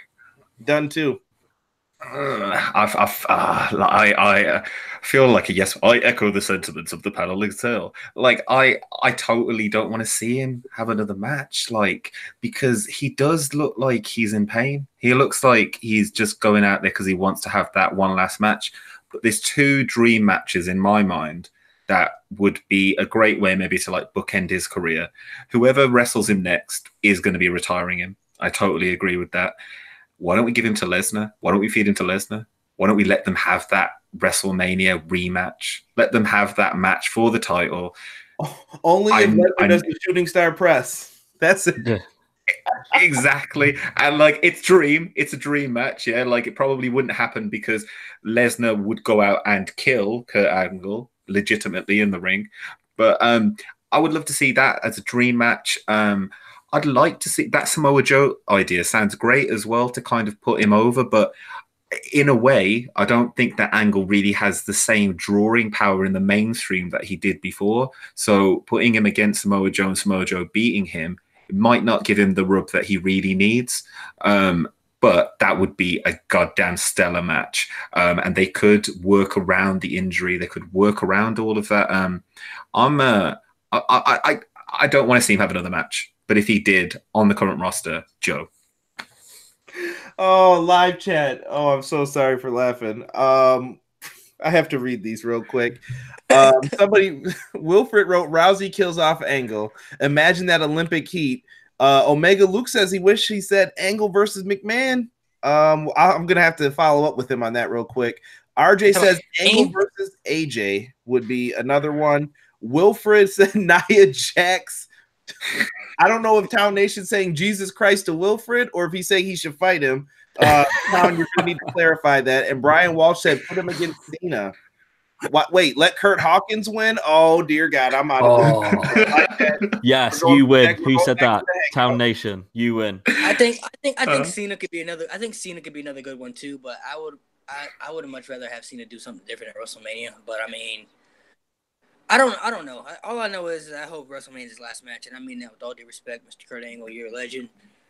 done too? I feel like yes. I echo the sentiments of the panel itself. Like I totally don't want to see him have another match. Like, because he does look like he's in pain. He looks like he's just going out there because he wants to have that one last match. But there's 2 dream matches in my mind that would be a great way maybe to like bookend his career. Whoever wrestles him next is going to be retiring him. I totally agree with that. Why don't we give him to Lesnar? Why don't we feed him to Lesnar? Why don't we let them have that WrestleMania rematch? Let them have that match for the title. Only if Lesnar does the shooting star press. That's it. Yeah. Exactly. And like, it's a dream match. Yeah. Like, it probably wouldn't happen because Lesnar would go out and kill Kurt Angle legitimately in the ring. But I would love to see that as a dream match. I'd like to see that Samoa Joe idea. Sounds great as well to kind of put him over, but in a way, I don't think that Angle really has the same drawing power in the mainstream that he did before. So putting him against Samoa Joe and Samoa Joe beating him, it might not give him the rub that he really needs. But that would be a goddamn stellar match. And they could work around the injury. They could work around all of that. I don't want to see him have another match. But if he did, on the current roster, Joe. Oh, live chat. Oh, I'm so sorry for laughing. I have to read these real quick. Wilfred wrote, Rousey kills off Angle. Imagine that Olympic heat. Omega Luke says he wished he said Angle versus McMahon. I'm going to have to follow up with him on that real quick. RJ says Angle versus AJ would be another one. Wilfred said Nia Jax. I don't know if Town Nation's saying Jesus Christ to Wilfred or if he's saying he should fight him. Town, you're going to need to clarify that. And Brian Walsh said put him against Cena. Wait, let Kurt Hawkins win? Oh, dear God, I'm out of there. Yes, you win. Who said that? Town Nation, you win. I think Cena could be another. I think Cena could be another good one too. But I would much rather have Cena do something different at WrestleMania. But I mean, I don't know. All I know is I hope WrestleMania is his last match, and I mean that with all due respect, Mr. Kurt Angle. You're a legend.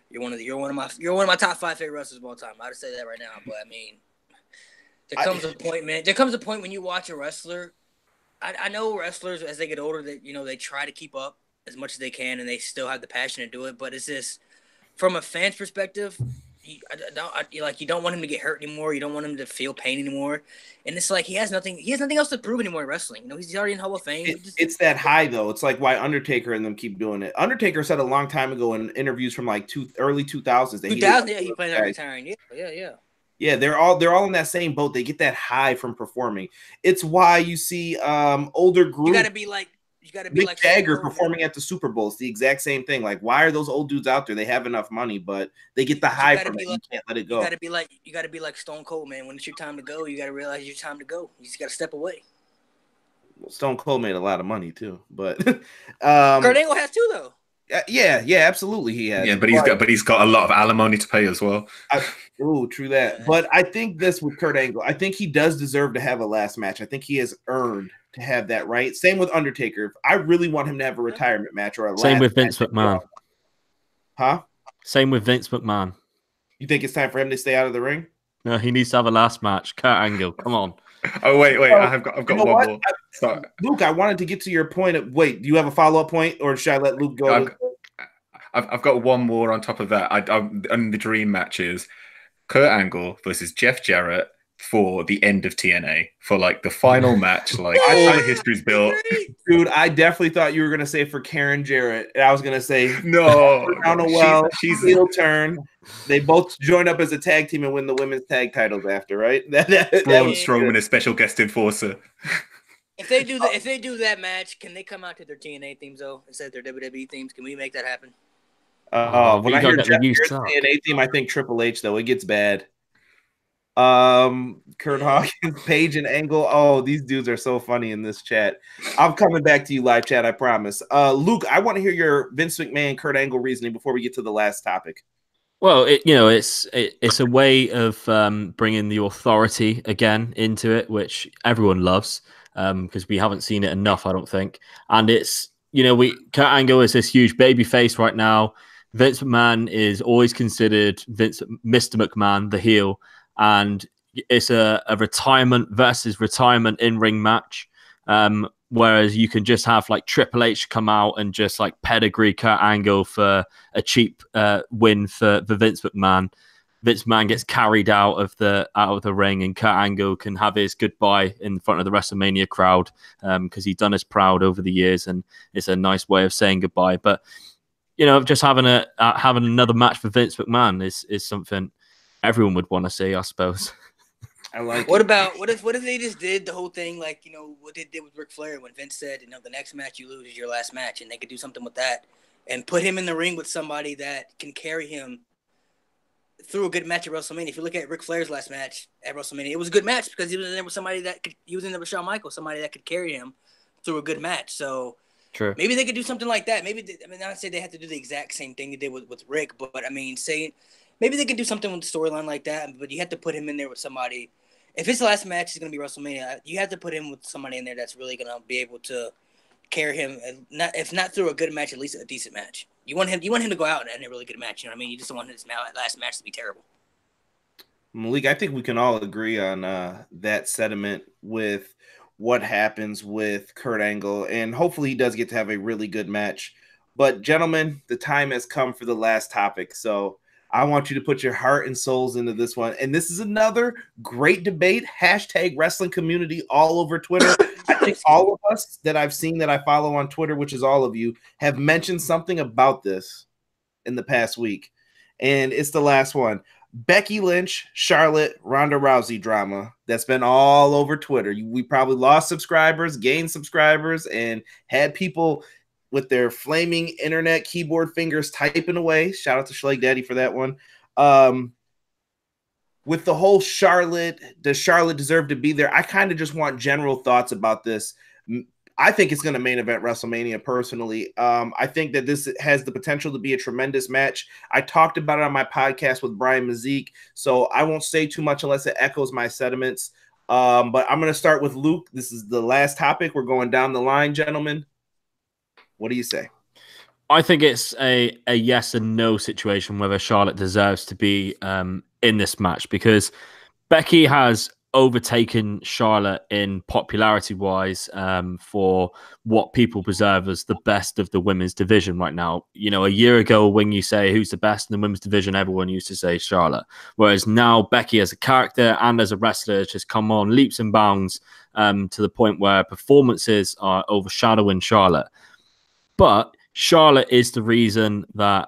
You're one of my top 5 favorite wrestlers of all time. I'd say that right now. But I mean, there comes a point when you watch a wrestler. I know wrestlers as they get older that they try to keep up as much as they can and they still have the passion to do it. But it's just from a fan's perspective, you don't want him to get hurt anymore. You don't want him to feel pain anymore. And it's like he has nothing else to prove anymore in wrestling. He's already in Hall of Fame. It's that high though. It's like why Undertaker and them keep doing it. Undertaker said a long time ago in interviews from like early 2000s that he planned on retiring. Yeah. Yeah, they're all in that same boat. They get that high from performing. It's why you see older groups. You got to be like Mick Jagger performing at the Super Bowl. It's the exact same thing. Like, why are those old dudes out there? They have enough money, but they get the high from it. You can't let it go. You got to be like Stone Cold, man. When it's your time to go, you got to realize it's your time to go. You just got to step away. Well, Stone Cold made a lot of money too, but Kurt Angle has too, though. Yeah, absolutely, he has. Yeah, but he's got a lot of alimony to pay as well. True that. Yeah. But I think this with Kurt Angle, I think he does deserve to have a last match. I think he has earned to have that right. Same with Undertaker. I really want him to have a retirement match or a same with Vince McMahon. Huh? Same with Vince McMahon. You think it's time for him to stay out of the ring? No, he needs to have a last match. Kurt Angle, come on. Oh wait, I've got one more. Sorry. Luke, I wanted to get to your point. Do you have a follow-up point, or should I let Luke go? I've got one more on top of that. And the dream match is Kurt Angle versus Jeff Jarrett for the end of TNA for like the final match. Like all history's built. Dude, I definitely thought you were gonna say for Karen Jarrett. And I was gonna say no. She's heel turn. They both join up as a tag team and win the women's tag titles after, right? Braun Strowman, a special guest enforcer. If they do that match, can they come out to their TNA themes though instead of their WWE themes? Can we make that happen? When I hear Jeff Jarrett's TNA theme, I think Triple H though. It gets bad. Kurt Hawkins, Page, and Angle. Oh, these dudes are so funny in this chat. I'm coming back to you live chat, I promise. Luke, I want to hear your Vince McMahon, Kurt Angle reasoning before we get to the last topic. Well, it's a way of bringing the authority again into it, which everyone loves because we haven't seen it enough, I don't think. And it's Kurt Angle is this huge baby face right now. Vince McMahon is always considered Mr. McMahon, the heel. And it's a retirement versus retirement in-ring match. Whereas you can just have like Triple H come out and just like pedigree Kurt Angle for a cheap win for Vince McMahon. Vince McMahon gets carried out of the ring, and Kurt Angle can have his goodbye in front of the WrestleMania crowd because he's done us proud over the years, and it's a nice way of saying goodbye. But just having another match for Vince McMahon is something everyone would want to see, I suppose. I like. What if they just did the whole thing like what they did with Ric Flair when Vince said the next match you lose is your last match, and they could do something with that and put him in the ring with somebody that can carry him through a good match at WrestleMania. If you look at Ric Flair's last match at WrestleMania, it was a good match because he was in there with somebody he was in there with Shawn Michaels, somebody that could carry him through a good match. So true. Maybe they could do something like that. Not say they have to do the exact same thing they did with Rick, but maybe they could do something with the storyline like that, but you have to put him in there with somebody. If his last match is going to be WrestleMania, you have to put him with somebody in there that's really going to be able to carry him, if not through a good match, at least a decent match. You want him to go out in a really good match. You know what I mean? You just don't want his last match to be terrible. Malik, I think we can all agree on that sentiment with what happens with Kurt Angle, and hopefully he does get to have a really good match. But gentlemen, the time has come for the last topic, so I want you to put your heart and souls into this one. And this is another great debate. Hashtag wrestling community all over Twitter. I think all of us that I've seen that I follow on Twitter, which is all of you, have mentioned something about this in the past week. And it's the last one. Becky Lynch, Charlotte, Ronda Rousey drama that's been all over Twitter. We probably lost subscribers, gained subscribers, and had people with their flaming internet keyboard fingers typing away. Shout out to Schleg Daddy for that one. With the whole Charlotte, does Charlotte deserve to be there? I kind of just want general thoughts about this. I think it's going to main event WrestleMania personally. I think that this has the potential to be a tremendous match. I talked about it on my podcast with Bryan Mazik, so I won't say too much unless it echoes my sentiments. But I'm going to start with Luke. This is the last topic. We're going down the line, gentlemen. What do you say? I think it's a yes and no situation whether Charlotte deserves to be in this match, because Becky has overtaken Charlotte in popularity wise for what people preserve as the best of the women's division right now. You know, a year ago, when you say who's the best in the women's division, everyone used to say Charlotte. Whereas now Becky as a character and as a wrestler has just come on leaps and bounds to the point where performances are overshadowing Charlotte. But Charlotte is the reason that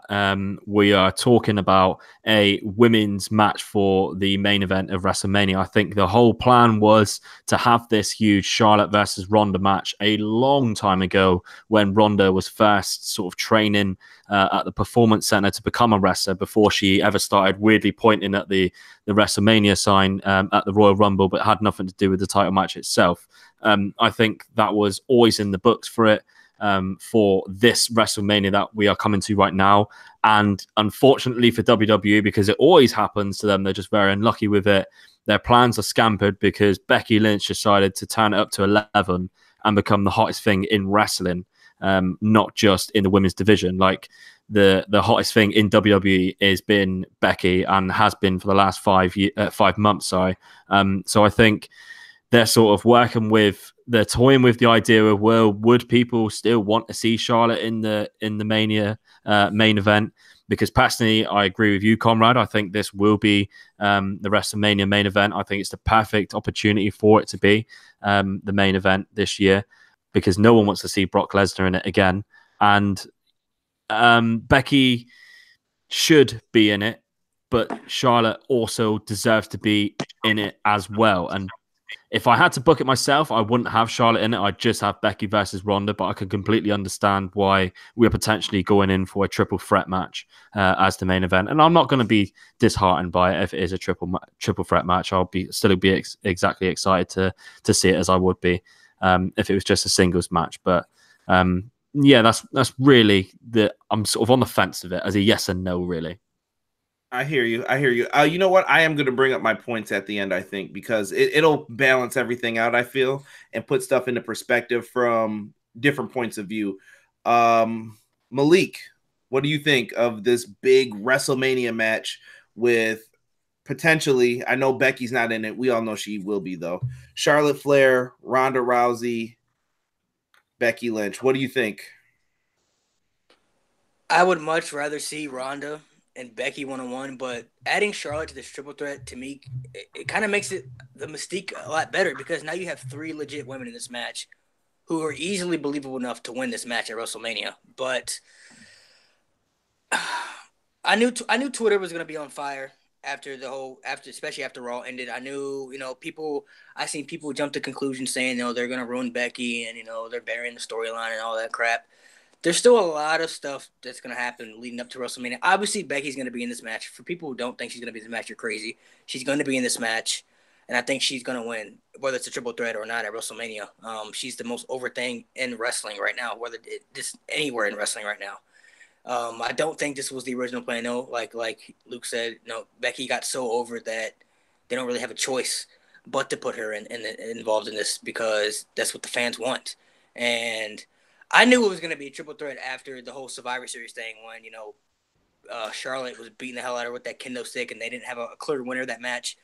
we are talking about a women's match for the main event of WrestleMania. I think the whole plan was to have this huge Charlotte versus Ronda match a long time ago when Ronda was first sort of training at the Performance Center to become a wrestler before she ever started weirdly pointing at the WrestleMania sign at the Royal Rumble, but had nothing to do with the title match itself. I think that was always in the books for it. For this WrestleMania that we are coming to right now. And unfortunately for WWE, because it always happens to them, they're just very unlucky with it. Their plans are scampered because Becky Lynch decided to turn it up to 11 and become the hottest thing in wrestling, not just in the women's division. Like the hottest thing in WWE has been Becky and has been for the last 5 months. So I think they're sort of they're toying with the idea of, well, would people still want to see Charlotte in the Mania main event? Because personally, I agree with you, Conrad. I think this will be the WrestleMania main event. I think it's the perfect opportunity for it to be the main event this year, because no one wants to see Brock Lesnar in it again. And Becky should be in it, but Charlotte also deserves to be in it as well. And if I had to book it myself, I wouldn't have Charlotte in it. I'd just have Becky versus Ronda, but I can completely understand why we're potentially going in for a triple threat match as the main event. And I'm not going to be disheartened by it if it is a triple threat match. I'll still be exactly excited to see it as I would be if it was just a singles match. But yeah, that's really I'm sort of on the fence of it as a yes and no, really. I hear you. You know what? I am going to bring up my points at the end, I think, because it'll balance everything out, I feel, and put stuff into perspective from different points of view. Malik, what do you think of this big WrestleMania match with potentially, I know Becky's not in it. We all know she will be, though. Charlotte Flair, Ronda Rousey, Becky Lynch. What do you think? I would much rather see Ronda and Becky 1-on-1, but adding Charlotte to this triple threat, to me, it kind of makes it the mystique a lot better, because now you have 3 legit women in this match who are easily believable enough to win this match at WrestleMania. But I knew Twitter was going to be on fire especially after Raw ended. I knew, I seen people jump to conclusions saying, they're going to ruin Becky and, they're burying the storyline and all that crap. There's still a lot of stuff that's going to happen leading up to WrestleMania. Obviously, Becky's going to be in this match. For people who don't think she's going to be in this match, you're crazy. She's going to be in this match, and I think she's going to win, whether it's a triple threat or not at WrestleMania. She's the most over thing in wrestling right now, just anywhere in wrestling right now. I don't think this was the original plan. No, like Luke said, Becky got so over that they don't really have a choice but to put her involved in this, because that's what the fans want. And I knew it was going to be a triple threat after the whole Survivor Series thing when, Charlotte was beating the hell out of her with that kendo stick and they didn't have a clear winner of that match.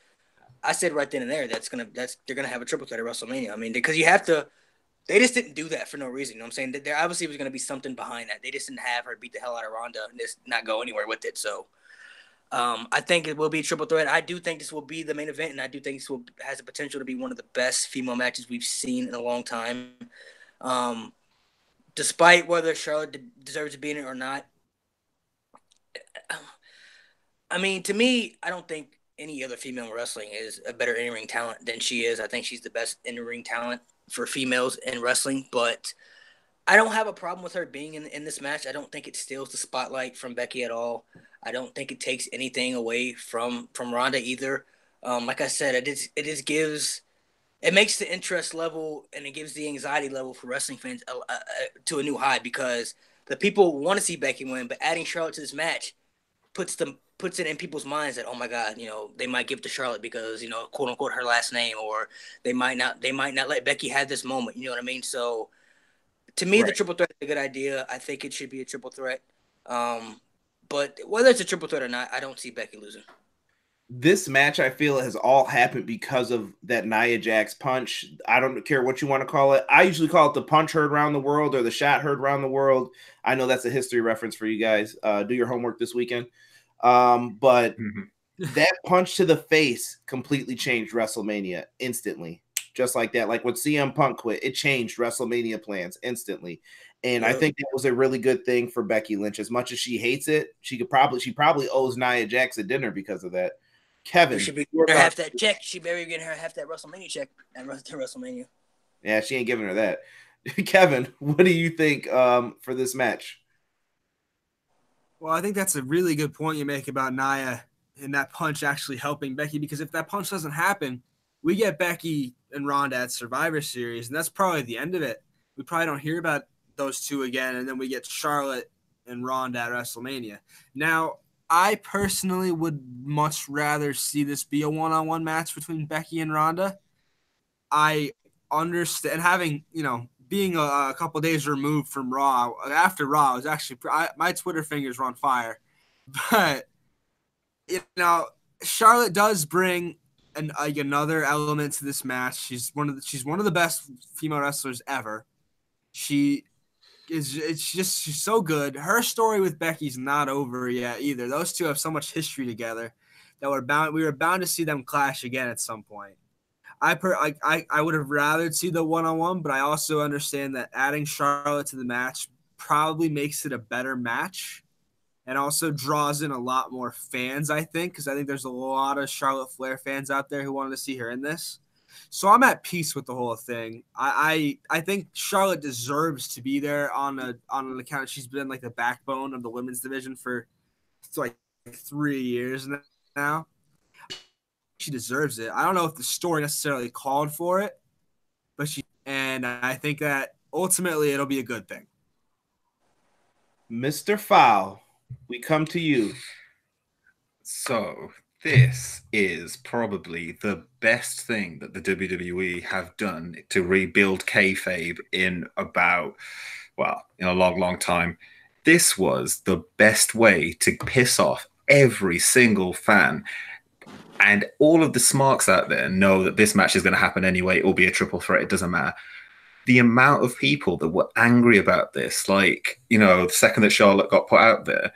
I said right then and there, they're going to have a triple threat at WrestleMania. I mean, because they just didn't do that for no reason. You know what I'm saying? There obviously was going to be something behind that. They just didn't have her beat the hell out of Ronda and just not go anywhere with it. So I think it will be a triple threat. I do think this will be the main event, and I do think this has the potential to be one of the best female matches we've seen in a long time. Despite whether Charlotte deserves to be in it or not. I mean, to me, I don't think any other female in wrestling is a better in-ring talent than she is. I think she's the best in-ring talent for females in wrestling, but I don't have a problem with her being in this match. I don't think it steals the spotlight from Becky at all. I don't think it takes anything away from Ronda either. Like I said, it makes the interest level and it gives the anxiety level for wrestling fans to a new high, because the people want to see Becky win, but adding Charlotte to this match puts it in people's minds that, oh my God, they might give it to Charlotte because, quote unquote, her last name, or they might not let Becky have this moment. You know what I mean? So to me, right, the triple threat is a good idea. I think it should be a triple threat. But whether it's a triple threat or not, I don't see Becky losing. This match, I feel, has all happened because of that Nia Jax punch. I don't care what you want to call it. I usually call it the punch heard around the world or the shot heard around the world. I know that's a history reference for you guys. Do your homework this weekend. But that punch to the face completely changed WrestleMania instantly. Just like that. Like when CM Punk quit, it changed WrestleMania plans instantly. And I think that was a really good thing for Becky Lynch. As much as she hates it, she probably owes Nia Jax a dinner because of that. Kevin, she be getting her half that check. She better get her half that WrestleMania check at WrestleMania. Yeah, she ain't giving her that. Kevin, what do you think for this match? Well, I think that's a really good point you make about Nia and that punch actually helping Becky, because if that punch doesn't happen, we get Becky and Ronda at Survivor Series, and that's probably the end of it. We probably don't hear about those two again, and then we get Charlotte and Ronda at WrestleMania. Now, I personally would much rather see this be a one-on-one match between Becky and Ronda. I understand having, being a couple days removed from Raw. After Raw, I was actually my Twitter fingers were on fire. But Charlotte does bring another element to this match. She's one of the best female wrestlers ever. She's so good. Her story with Becky's not over yet either. Those two have so much history together that we were bound to see them clash again at some point. I would have rather see the one-on-one, but I also understand that adding Charlotte to the match probably makes it a better match and also draws in a lot more fans, I think, because I think there's a lot of Charlotte Flair fans out there who wanted to see her in this. So I'm at peace with the whole thing. I think Charlotte deserves to be there on an account. She's been like the backbone of the women's division for like 3 years now. She deserves it. I don't know if the story necessarily called for it, but and I think that ultimately it'll be a good thing. Mr. Fowl, we come to you. So this is probably the best thing that the WWE have done to rebuild kayfabe in a long, long time. This was the best way to piss off every single fan. And all of the smarks out there know that this match is going to happen anyway. It will be a triple threat. It doesn't matter. The amount of people that were angry about this, the second that Charlotte got put out there,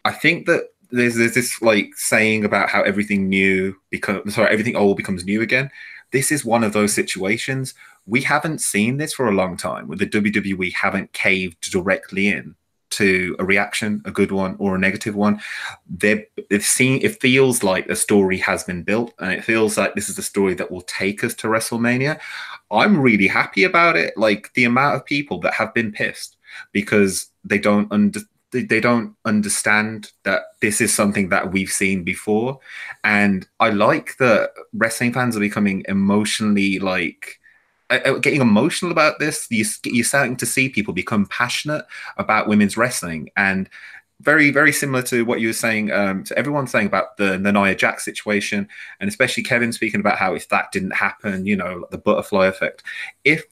I think that there's this saying about how everything old becomes new again. This is one of those situations. We haven't seen this for a long time, where the WWE haven't caved directly in to a reaction, a good one or a negative one. It feels like a story has been built, and it feels like this is a story that will take us to WrestleMania. I'm really happy about it. Like the amount of people that have been pissed because they don't understand that this is something that we've seen before. And I like that wrestling fans are becoming emotionally getting emotional about this. You're starting to see people become passionate about women's wrestling, and very, very similar to what you were saying, to everyone saying about the Nia Jax situation, and especially Kevin speaking about how if that didn't happen, the butterfly effect. If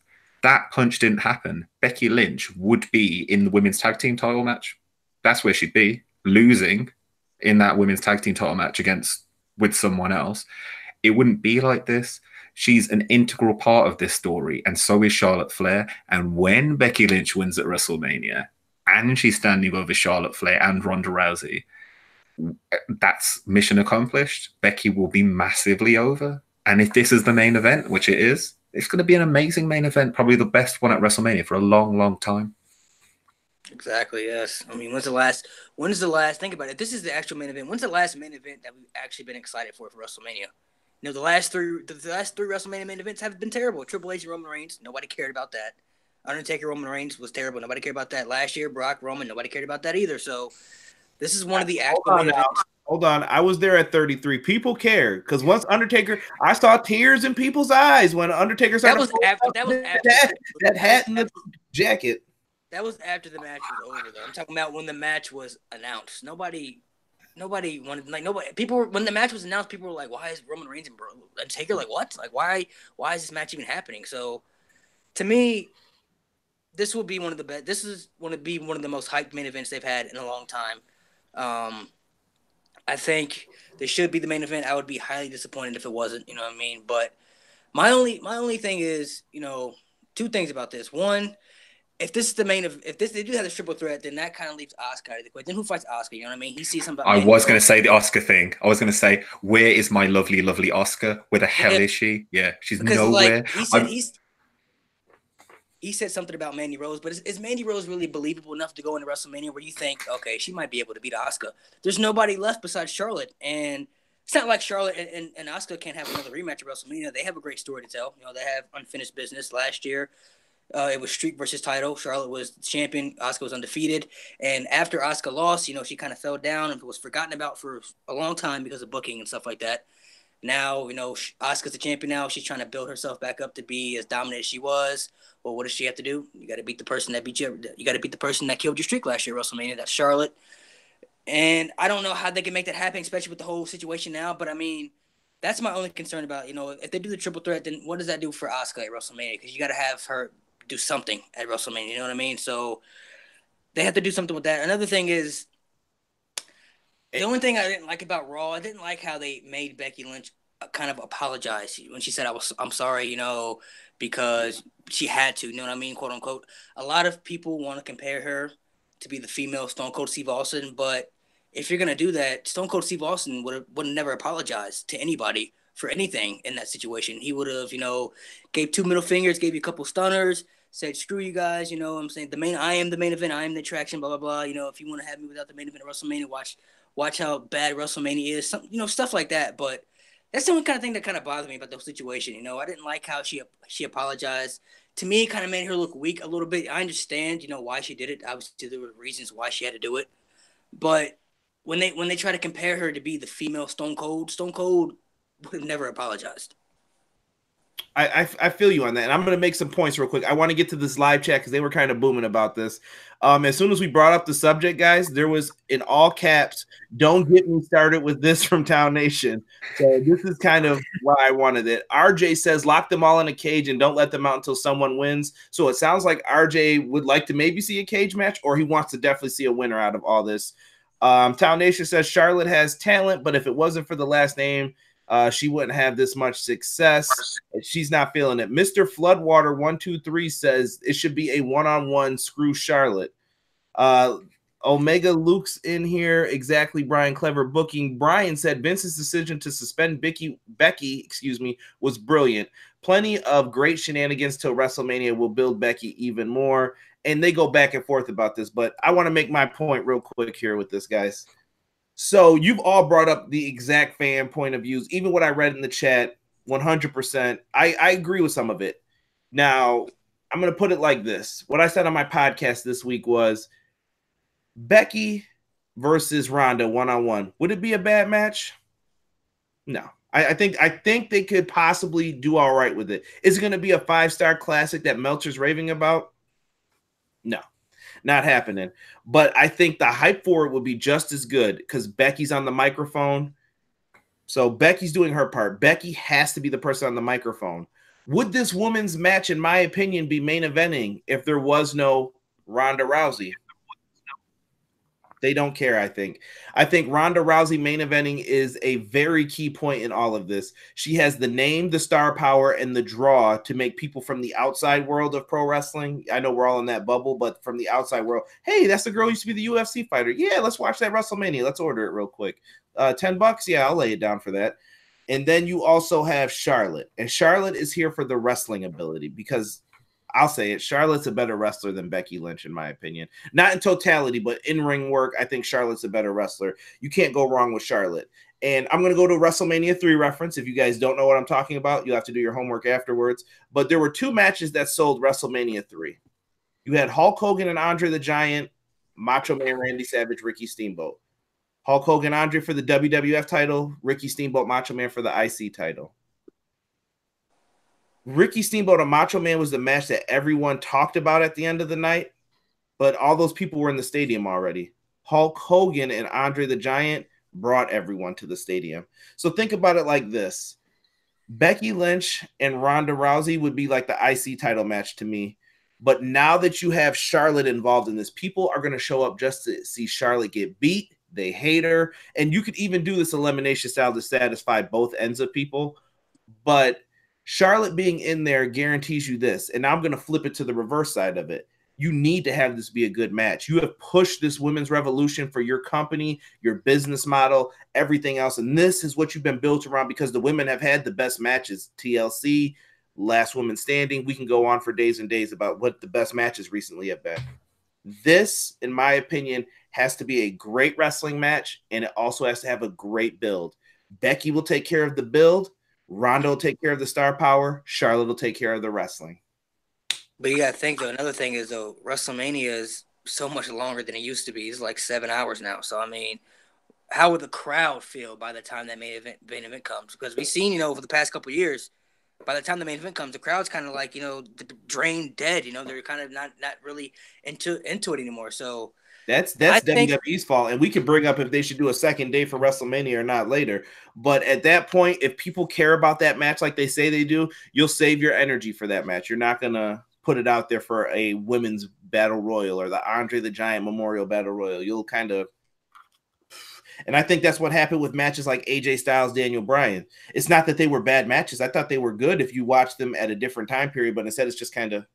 that punch didn't happen, Becky Lynch would be in the women's tag team title match. That's where she'd be, losing in that women's tag team title match with someone else. It wouldn't be like this. She's an integral part of this story, and so is Charlotte Flair. And when Becky Lynch wins at WrestleMania, and she's standing over Charlotte Flair and Ronda Rousey, that's mission accomplished. Becky will be massively over. And if this is the main event, which it is, it's going to be an amazing main event, probably the best one at WrestleMania for a long, long time. Exactly, yes. I mean, when's the last, think about it, this is the actual main event. When's the last main event that we've actually been excited for WrestleMania? The last three WrestleMania main events have been terrible. Triple H and Roman Reigns, nobody cared about that. Undertaker, Roman Reigns was terrible. Nobody cared about that. Last year, Brock, Roman, nobody cared about that either. So this is one of the actual main events. Hold on. I was there at 33. People care because once Undertaker, I saw tears in people's eyes when Undertaker started. That was after that hat and the jacket. That was after the match was over, though. I'm talking about when the match was announced. Nobody wanted, people, when the match was announced, people were like, why is Roman Reigns and Undertaker, what? Why is this match even happening? So to me, this will be one of the best. This is going to be one of the most hyped main events they've had in a long time. I think this should be the main event. I would be highly disappointed if it wasn't. You know what I mean? But my only thing is, two things about this. One, if this is the main if they do have this triple threat, then that kind of leaves Oscar out of the equation. Then who fights Oscar? You know what I mean? He sees something about I Mandy was going to Rose. say the Oscar thing. I was going to say, where is my lovely, lovely Oscar? Where the hell is she? Yeah, she's Because nowhere. he said something about Mandy Rose, but is Mandy Rose really believable enough to go into WrestleMania where you think, okay, she might be able to beat Asuka? There's nobody left besides Charlotte, and it's not like Charlotte and Asuka can't have another rematch at WrestleMania. They have a great story to tell. They have unfinished business last year. It was Streak versus title. Charlotte was champion. Asuka was undefeated. And after Asuka lost, she kind of fell down and was forgotten about for a long time because of booking and stuff like that. Now, Asuka's the champion now. She's trying to build herself back up to be as dominant as she was. Well, what does she have to do? You got to beat the person that beat you. You got to beat the person that killed your streak last year at WrestleMania. That's Charlotte. And I don't know how they can make that happen, especially with the whole situation now. But, I mean, that's my only concern about, if they do the triple threat, then what does that do for Asuka at WrestleMania? Because you got to have her do something at WrestleMania. You know what I mean? So they have to do something with that. Another thing is, the only thing I didn't like about Raw, I didn't like how they made Becky Lynch kind of apologize when she said I'm sorry, because she had to, you know what I mean, quote unquote. A lot of people want to compare her to be the female Stone Cold Steve Austin, but if you're gonna do that, Stone Cold Steve Austin would never apologize to anybody for anything in that situation. He would have, gave 2 middle fingers, gave you a couple stunners, said, screw you guys, I'm saying I am the main event, I am the attraction, blah, blah, blah. If you want to have me without the main event of WrestleMania, watch how bad WrestleMania is, stuff like that. But that's the only kind of thing that kind of bothered me about the situation. I didn't like how she apologized. To me, it kind of made her look weak a little bit. I understand, why she did it. Obviously, there were reasons why she had to do it. But when they try to compare her to be the female Stone Cold would have never apologized. I feel you on that, and I'm going to make some points real quick. I want to get to this live chat because they were kind of booming about this. As soon as we brought up the subject, guys, there was in all caps, "Don't get me started with this" from Town Nation. So this is kind of why I wanted it. RJ says, "Lock them all in a cage and don't let them out until someone wins." So it sounds like RJ would like to maybe see a cage match, or he wants to definitely see a winner out of all this. Town Nation says Charlotte has talent, but if it wasn't for the last name, she wouldn't have this much success. She's not feeling it. Mr. Floodwater 123 says it should be a one-on-one. Screw Charlotte. Omega Luke's in here. Exactly, Brian. Clever booking. Brian said Vince's decision to suspend Becky, was brilliant. Plenty of great shenanigans till WrestleMania will build Becky even more. And they go back and forth about this, but I want to make my point real quick here with this, guys. So you've all brought up the exact fan point of views, even what I read in the chat, 100%. I agree with some of it. Now, I'm going to put it like this. What I said on my podcast this week was Becky versus Ronda one-on-one. Would it be a bad match? No. I think they could possibly do all right with it. Is it going to be a 5-star classic that Meltzer's raving about? No. Not happening. But I think the hype for it would be just as good because Becky's on the microphone. So Becky's doing her part. Becky has to be the person on the microphone. Would this women's match, in my opinion, be main eventing if there was no Ronda Rousey? They don't care, I think. I think Ronda Rousey main eventing is a very key point in all of this. She has the name, the star power, and the draw to make people from the outside world of pro wrestling. I know we're all in that bubble, but from the outside world, hey, that's the girl who used to be the UFC fighter. Yeah, let's watch that WrestleMania. Let's order it real quick. $10? Yeah, I'll lay it down for that. And then you also have Charlotte. And Charlotte is here for the wrestling ability because I'll say it, Charlotte's a better wrestler than Becky Lynch, in my opinion. Not in totality, but in ring work, I think Charlotte's a better wrestler. You can't go wrong with Charlotte. And I'm going to go to a WrestleMania 3 reference. If you guys don't know what I'm talking about, you'll have to do your homework afterwards. But there were 2 matches that sold WrestleMania 3. You had Hulk Hogan and Andre the Giant, Macho Man Randy Savage, Ricky Steamboat. Hulk Hogan, Andre for the WWF title, Ricky Steamboat, Macho Man for the IC title. Ricky Steamboat and Macho Man was the match that everyone talked about at the end of the night, but all those people were in the stadium already. Hulk Hogan and Andre the Giant brought everyone to the stadium. So think about it like this. Becky Lynch and Ronda Rousey would be like the IC title match to me. But now that you have Charlotte involved in this, people are going to show up just to see Charlotte get beat, they hate her. And you could even do this elimination style to satisfy both ends of people. But Charlotte being in there guarantees you this. And now I'm going to flip it to the reverse side of it. You need to have this be a good match. You have pushed this women's revolution for your company, your business model, everything else. And this is what you've been built around because the women have had the best matches. TLC, Last Woman Standing. We can go on for days and days about what the best matches recently have been. This, in my opinion, has to be a great wrestling match, and it also has to have a great build. Becky will take care of the build. Ronda will take care of the star power. Charlotte will take care of the wrestling. But you got to think, though, another thing is, though, WrestleMania is so much longer than it used to be. It's like 7 hours now. So, I mean, how would the crowd feel by the time that main event comes? Because we've seen, over the past couple of years, by the time the main event comes, the crowd's kind of like, drained dead. They're kind of not really into it anymore. So that's WWE's fault. And we can bring up if they should do a second day for WrestleMania or not later. But at that point, if people care about that match like they say they do, you'll save your energy for that match. You're not going to put it out there for a women's battle royal or the Andre the Giant Memorial Battle Royal. You'll kind of, and I think that's what happened with matches like AJ Styles, Daniel Bryan. It's not that they were bad matches. I thought they were good if you watched them at a different time period, but instead it's just kind of.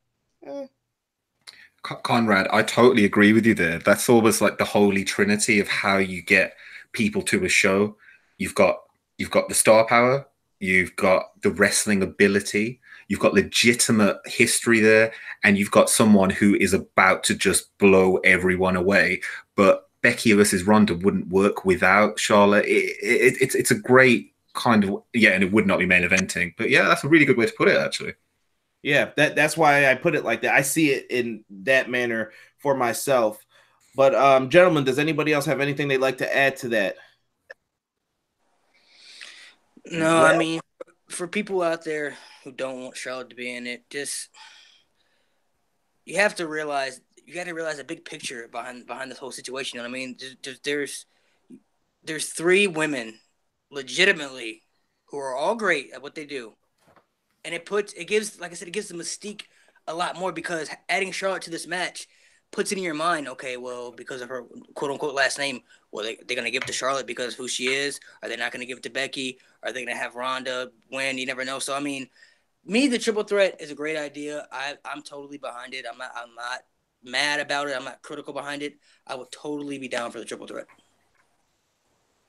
Conrad, I totally agree with you there. That's almost like the holy trinity of how you get people to a show. You've got the star power, you've got the wrestling ability, you've got legitimate history there, and you've got someone who is about to just blow everyone away. But Becky versus Ronda wouldn't work without Charlotte. It's a great kind of, and it would not be main eventing. But yeah, that's a really good way to put it, actually. Yeah, that's why I put it like that. I see it in that manner for myself. But gentlemen, does anybody else have anything they'd like to add to that? No, I mean, for people out there who don't want Charlotte to be in it, you have to realize the big picture behind this whole situation. I mean, there's 3 women legitimately who are all great at what they do. And it gives, like I said, it gives the mystique a lot more because adding Charlotte to this match puts it in your mind, okay, well, because of her quote-unquote last name, well, they're going to give it to Charlotte because of who she is? Are they not going to give it to Becky? Are they going to have Ronda win? You never know. So, I mean, the triple threat is a great idea. I'm totally behind it. I'm not mad about it. I'm not critical behind it. I would totally be down for the triple threat.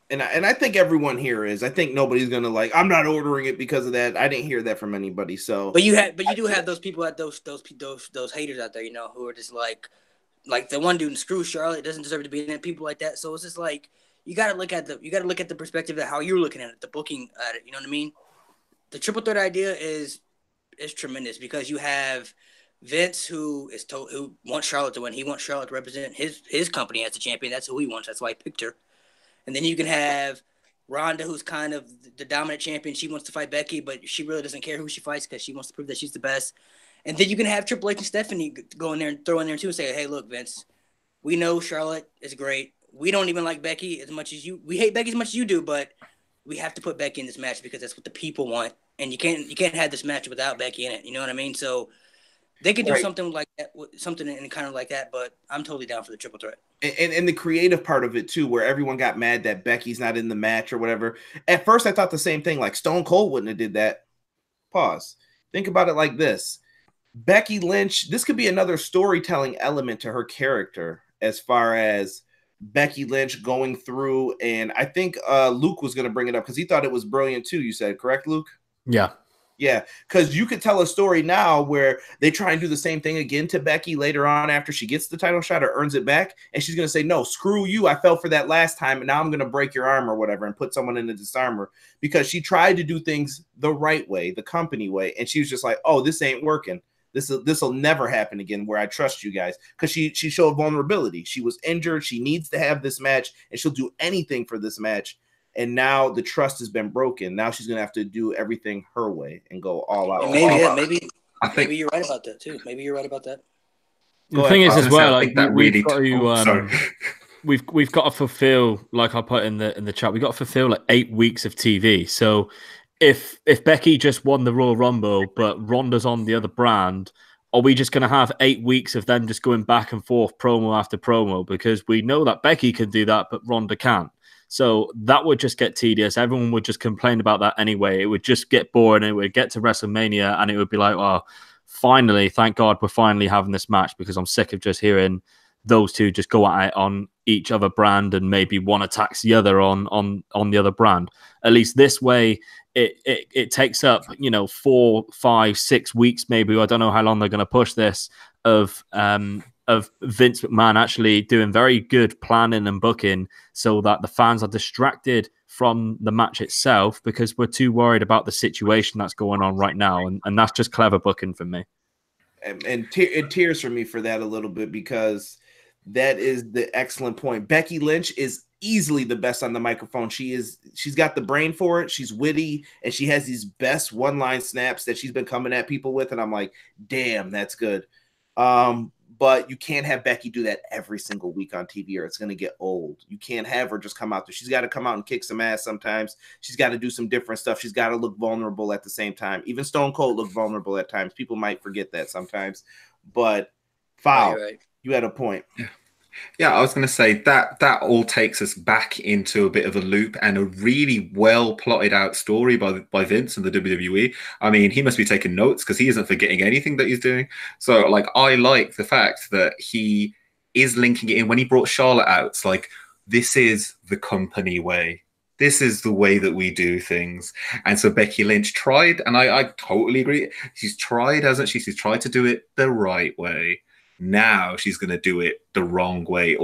And I think everyone here is. I think nobody's gonna I'm not ordering it because of that. I didn't hear that from anybody. So, but you do have those people at those haters out there, who are just like the one dude, screw Charlotte, doesn't deserve to be in it. People like that. So it's just like you gotta look at the perspective of how you're looking at it, the booking at it. You know what I mean? The triple threat idea is tremendous because you have Vince who wants Charlotte to win. He wants Charlotte to represent his company as the champion. That's who he wants. That's why he picked her. And then you can have Ronda, who's kind of the dominant champion. She wants to fight Becky, but she really doesn't care who she fights because she wants to prove that she's the best. And then you can have Triple H and Stephanie go in there and throw in there too and say, hey, look, Vince, we know Charlotte is great. We don't even like Becky as much as you. We hate Becky as much as you do, but we have to put Becky in this match because that's what the people want. And you can't have this match without Becky in it. You know what I mean? So they could do something like that, something in kind of like that. But I'm totally down for the triple threat. And the creative part of it too, where everyone got mad that Becky's not in the match or whatever. At first, I thought the same thing. Like Stone Cold wouldn't have did that. Pause. Think about it like this: Becky Lynch. This could be another storytelling element to her character, as far as Becky Lynch going through. And I think Luke was going to bring it up because he thought it was brilliant too. You said correct, Luke? Yeah. Yeah, because you could tell a story now where they try and do the same thing again to Becky later on after she gets the title shot or earns it back. And she's going to say, no, screw you. I fell for that last time. And now I'm going to break your arm or whatever and put someone in the disarmer because she tried to do things the right way, the company way. And she was just like, oh, this ain't working. This will never happen again where I trust you guys because she showed vulnerability. She was injured. She needs to have this match and she'll do anything for this match. And now the trust has been broken. Now she's going to have to do everything her way and go all out. Maybe you're right about that too. Maybe you're right about that. The thing is as well, like we've got to, we've got to fulfill, like I put in the chat, we've got to fulfill like 8 weeks of TV. So if Becky just won the Royal Rumble, but Ronda's on the other brand, are we just going to have 8 weeks of them just going back and forth promo after promo? Because we know that Becky can do that, but Ronda can't. So that would just get tedious. Everyone would just complain about that anyway. It would just get boring. It would get to WrestleMania and it would be like, oh, finally, thank God we're finally having this match, because I'm sick of just hearing those two just go at it on each other brand and maybe one attacks the other on the other brand. At least this way, it takes up, 4, 5, 6 weeks maybe. I don't know how long they're going to push this of Vince McMahon actually doing very good planning and booking so that the fans are distracted from the match itself because we're too worried about the situation that's going on right now. And that's just clever booking for me. And it tears for me for that a little bit, because that is the excellent point. Becky Lynch is easily the best on the microphone. She's got the brain for it. She's witty, and she has these best one-line snaps that she's been coming at people with. And I'm like, damn, that's good. But you can't have Becky do that every single week on TV or it's going to get old. You can't have her just come out there. She's got to come out and kick some ass sometimes. She's got to do some different stuff. She's got to look vulnerable at the same time. Even Stone Cold looked vulnerable at times. People might forget that sometimes. But Fowl, right. You had a point. Yeah, I was going to say that all takes us back into a bit of a loop and a really well plotted out story by Vince and the WWE. I mean, he must be taking notes because he isn't forgetting anything that he's doing. So, like, I like the fact that he is linking it in. When he brought Charlotte out, it's like, this is the company way. This is the way that we do things. And so Becky Lynch tried, and I totally agree. She's tried, hasn't she? She's tried to do it the right way. Now she's going to do it the wrong way.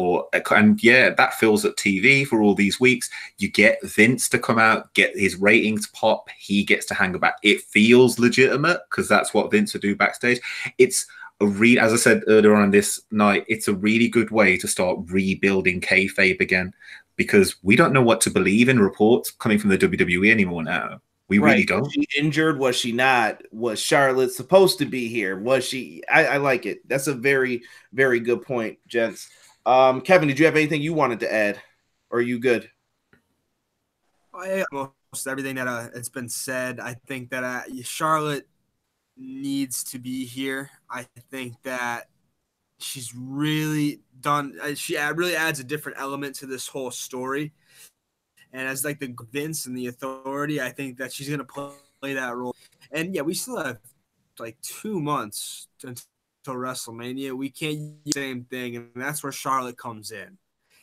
And yeah, that fills up TV for all these weeks. You get Vince to come out, get his ratings pop. He gets to hang about. It feels legitimate because that's what Vince would do backstage. It's as I said earlier on this night, it's a really good way to start rebuilding kayfabe again, because we don't know what to believe in reports coming from the WWE anymore now. We really don't. Was she injured? Was she not? Was Charlotte supposed to be here? Was she? I like it. That's a very, very good point, gents. Kevin, did you have anything you wanted to add? Or are you good? Most everything that it's been said. I think that Charlotte needs to be here. I think that she's really done. She really adds a different element to this whole story. And as like the Vince and the authority, I think that she's going to play that role. And yeah, we still have like 2 months until WrestleMania. We can't use the same thing. And that's where Charlotte comes in,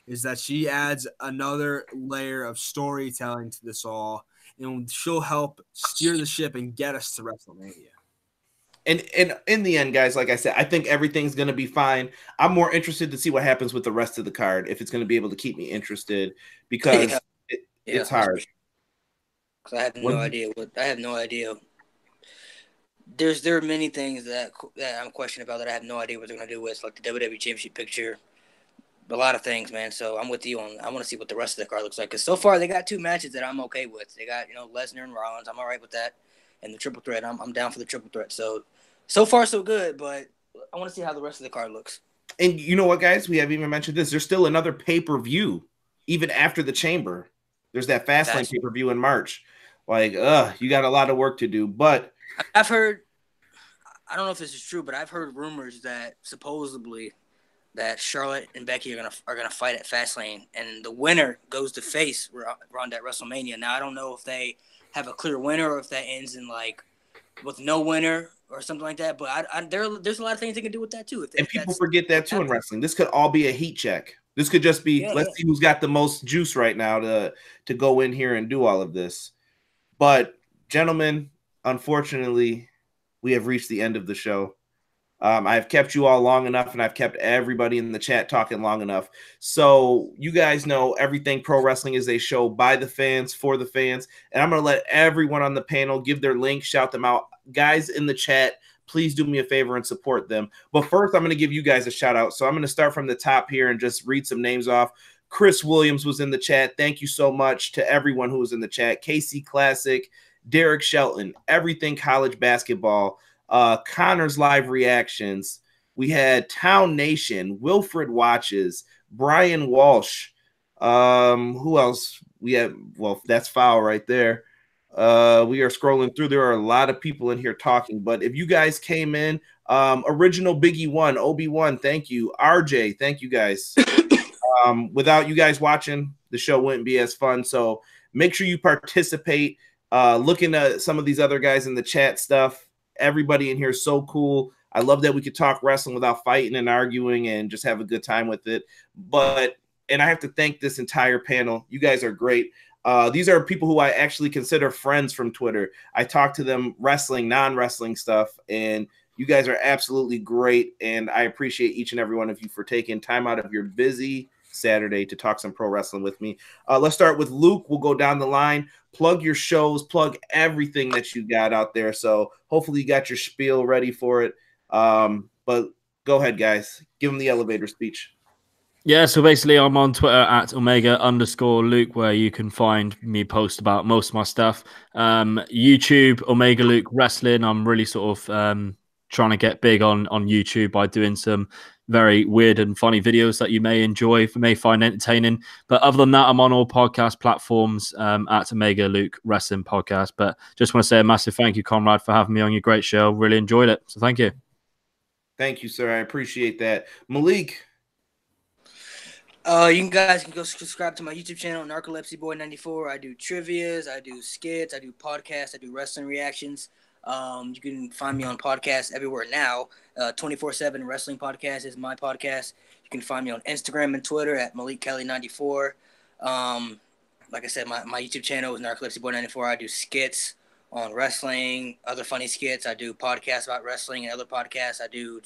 is that she adds another layer of storytelling to this all. And she'll help steer the ship and get us to WrestleMania. And in the end, guys, like I said, I think everything's going to be fine. I'm more interested to see what happens with the rest of the card, if it's going to be able to keep me interested, because it's hard. I have no idea. I have no idea. There are many things that I'm questioning about that I have no idea what they're going to do with, like the WWE Championship picture. A lot of things, man. So I'm with you on. I want to see what the rest of the card looks like, because so far they got 2 matches that I'm okay with. They got Lesnar and Rollins. I'm all right with that, and the triple threat. I'm down for the triple threat. So far so good, but I want to see how the rest of the card looks. And you know what, guys? We haven't even mentioned this. There's still another pay-per-view even after the Chamber. There's that Fastlane pay-per-view in March. Like, you got a lot of work to do. But I've heard, I don't know if this is true, but I've heard rumors that supposedly that Charlotte and Becky are gonna fight at Fastlane, and the winner goes to face Ronda at WrestleMania. Now I don't know if they have a clear winner or if that ends in like with no winner or something like that. But there's a lot of things they can do with that too. And people forget that too in wrestling. This could all be a heat check. This could just be, let's see who's got the most juice right now to go in here and do all of this. But, gentlemen, unfortunately, we have reached the end of the show. I've kept you all long enough, and I've kept everybody in the chat talking long enough. So you guys know Everything Pro Wrestling is a show by the fans, for the fans. And I'm going to let everyone on the panel give their link, shout them out. Guys in the chat, please do me a favor and support them. But first, I'm going to give you guys a shout out. So I'm going to start from the top here and just read some names off. Chris Williams was in the chat. Thank you so much to everyone who was in the chat. KC Classic, Derek Shelton, Everything College Basketball, Connor's Live Reactions. We had Town Nation, Wilfred Watches, Brian Walsh. Who else? We have, well, that's Fowl right there. We are scrolling through. There are a lot of people in here talking, but if you guys came in, Original Biggie 1, Obi-Wan, thank you. RJ, thank you guys. Without you guys watching, the show wouldn't be as fun. So make sure you participate. Looking at some of these other guys in the chat stuff. Everybody in here is so cool. I love that we could talk wrestling without fighting and arguing and just have a good time with it. And I have to thank this entire panel. You guys are great. These are people who I actually consider friends from Twitter. I talk to them wrestling, non-wrestling stuff, and you guys are absolutely great. And I appreciate each and every one of you for taking time out of your busy Saturday to talk some pro wrestling with me. Let's start with Luke. We'll go down the line. Plug your shows, plug everything that you got out there. So hopefully you got your spiel ready for it. But go ahead, guys. Give them the elevator speech. Yeah, so basically I'm on Twitter at Omega_Luke, where you can find me post about most of my stuff. YouTube, Omega Luke Wrestling. I'm really sort of trying to get big on YouTube by doing some very weird and funny videos that you may enjoy, may find entertaining. But other than that, I'm on all podcast platforms at Omega Luke Wrestling Podcast. But just want to say a massive thank you, Conrad, for having me on your great show. Really enjoyed it. So thank you. Thank you, sir. I appreciate that. Malik. You guys can go subscribe to my YouTube channel, Narcolepsy Boy 94. I do trivias, I do skits, I do podcasts, I do wrestling reactions. You can find me on podcasts everywhere now. 24/7 Wrestling Podcast is my podcast. You can find me on Instagram and Twitter at Malik Kelly 94. Like I said, my YouTube channel is Narcolepsy Boy 94. I do skits on wrestling, other funny skits. I do podcasts about wrestling and other podcasts. I do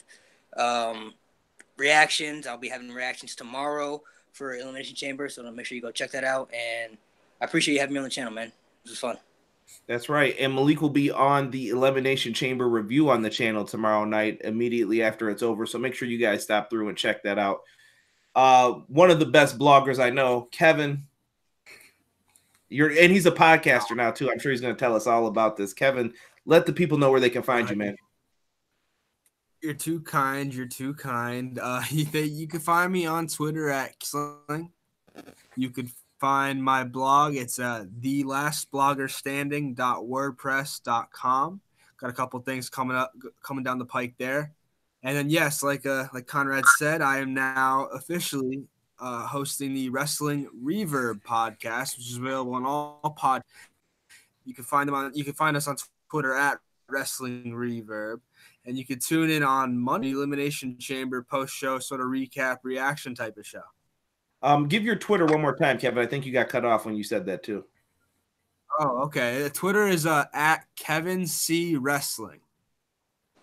reactions. I'll be having reactions tomorrow for Elimination Chamber, so make sure you go check that out. And I appreciate you having me on the channel, man. This was fun. That's right. And Malik will be on the Elimination Chamber review on the channel tomorrow night immediately after it's over. So make sure you guys stop through and check that out. One of the best bloggers I know, Kevin. And he's a podcaster now too. I'm sure he's going to tell us all about this. Kevin, let the people know where they can find you, man. You're too kind. You're too kind. You can find me on Twitter at Kisling. You could find my blog. It's thelastbloggerstanding.wordpress.com. Got a couple things coming down the pike there. And then yes, like Conrad said, I am now officially hosting the Wrestling Reverb podcast, which is available on all pod. You can find us on Twitter at Wrestling Reverb. And you can tune in on Monday, Elimination Chamber post-show sort of recap reaction type of show. Give your Twitter one more time, Kevin. I think you got cut off when you said that too. Oh, okay. Twitter is at Kevin C Wrestling.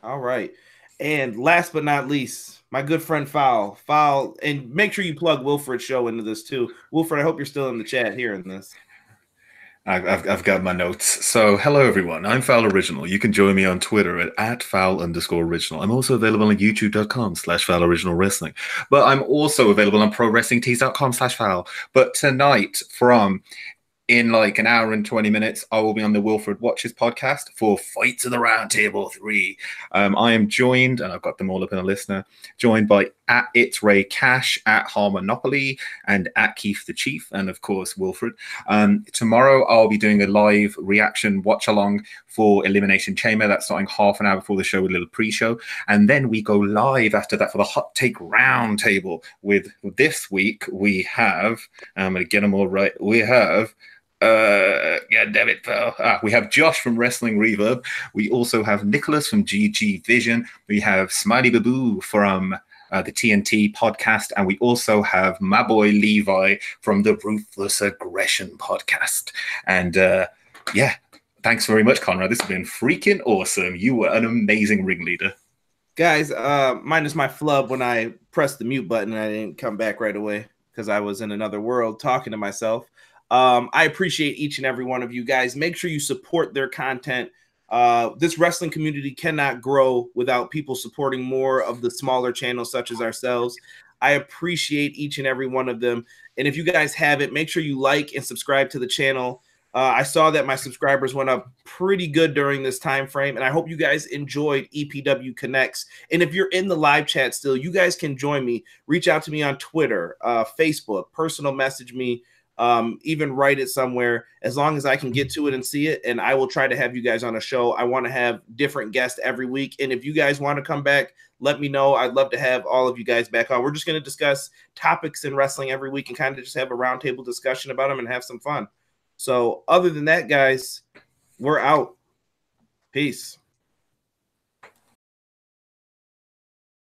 All right. And last but not least, my good friend Fowl. Fowl, and make sure you plug Wilfred's show into this too. Wilfred, I hope you're still in the chat hearing this. I've got my notes. So, hello everyone. I'm Fowl Original. You can join me on Twitter at @Fowl_Original. I'm also available on YouTube.com/FowlOriginalWrestling. But I'm also available on ProWrestlingTees.com/Fowl. But tonight, in like an hour and 20 minutes, I will be on the Wilfred Watches podcast for Fights of the Roundtable 3. I am joined, and I've got them all up in a listener, joined by @It's Ray Cash, @Harmonopoly, and @Keith the Chief, and of course, Wilfred. Tomorrow, I'll be doing a live reaction watch-along for Elimination Chamber. That's starting half an hour before the show with a little pre-show. And then we go live after that for the Hot Take Roundtable. With this week, we have, I'm going to get them all right, we have... yeah, damn it, pal. We have Josh from Wrestling Reverb. We also have Nicholas from GG Vision. We have Smiley Baboo from the TNT podcast. And we also have my boy Levi from the Ruthless Aggression podcast. And yeah, thanks very much, Conrad. This has been freaking awesome. You were an amazing ringleader. Guys, minus my flub when I pressed the mute button, I didn't come back right away because I was in another world talking to myself. I appreciate each and every one of you guys. Make sure you support their content. This wrestling community cannot grow without people supporting more of the smaller channels such as ourselves. I appreciate each and every one of them. And if you guys haven't, make sure you like and subscribe to the channel. I saw that my subscribers went up pretty good during this time frame, and I hope you guys enjoyed EPW Connects. And if you're in the live chat still, you guys can join me. Reach out to me on Twitter, Facebook, personal message me. even write it somewhere, as long as I can get to it and see it. And I will try to have you guys on a show. I want to have different guests every week. And if you guys want to come back, let me know. I'd love to have all of you guys back on. We're just going to discuss topics in wrestling every week and kind of just have a roundtable discussion about them and have some fun. So other than that, guys, we're out. Peace.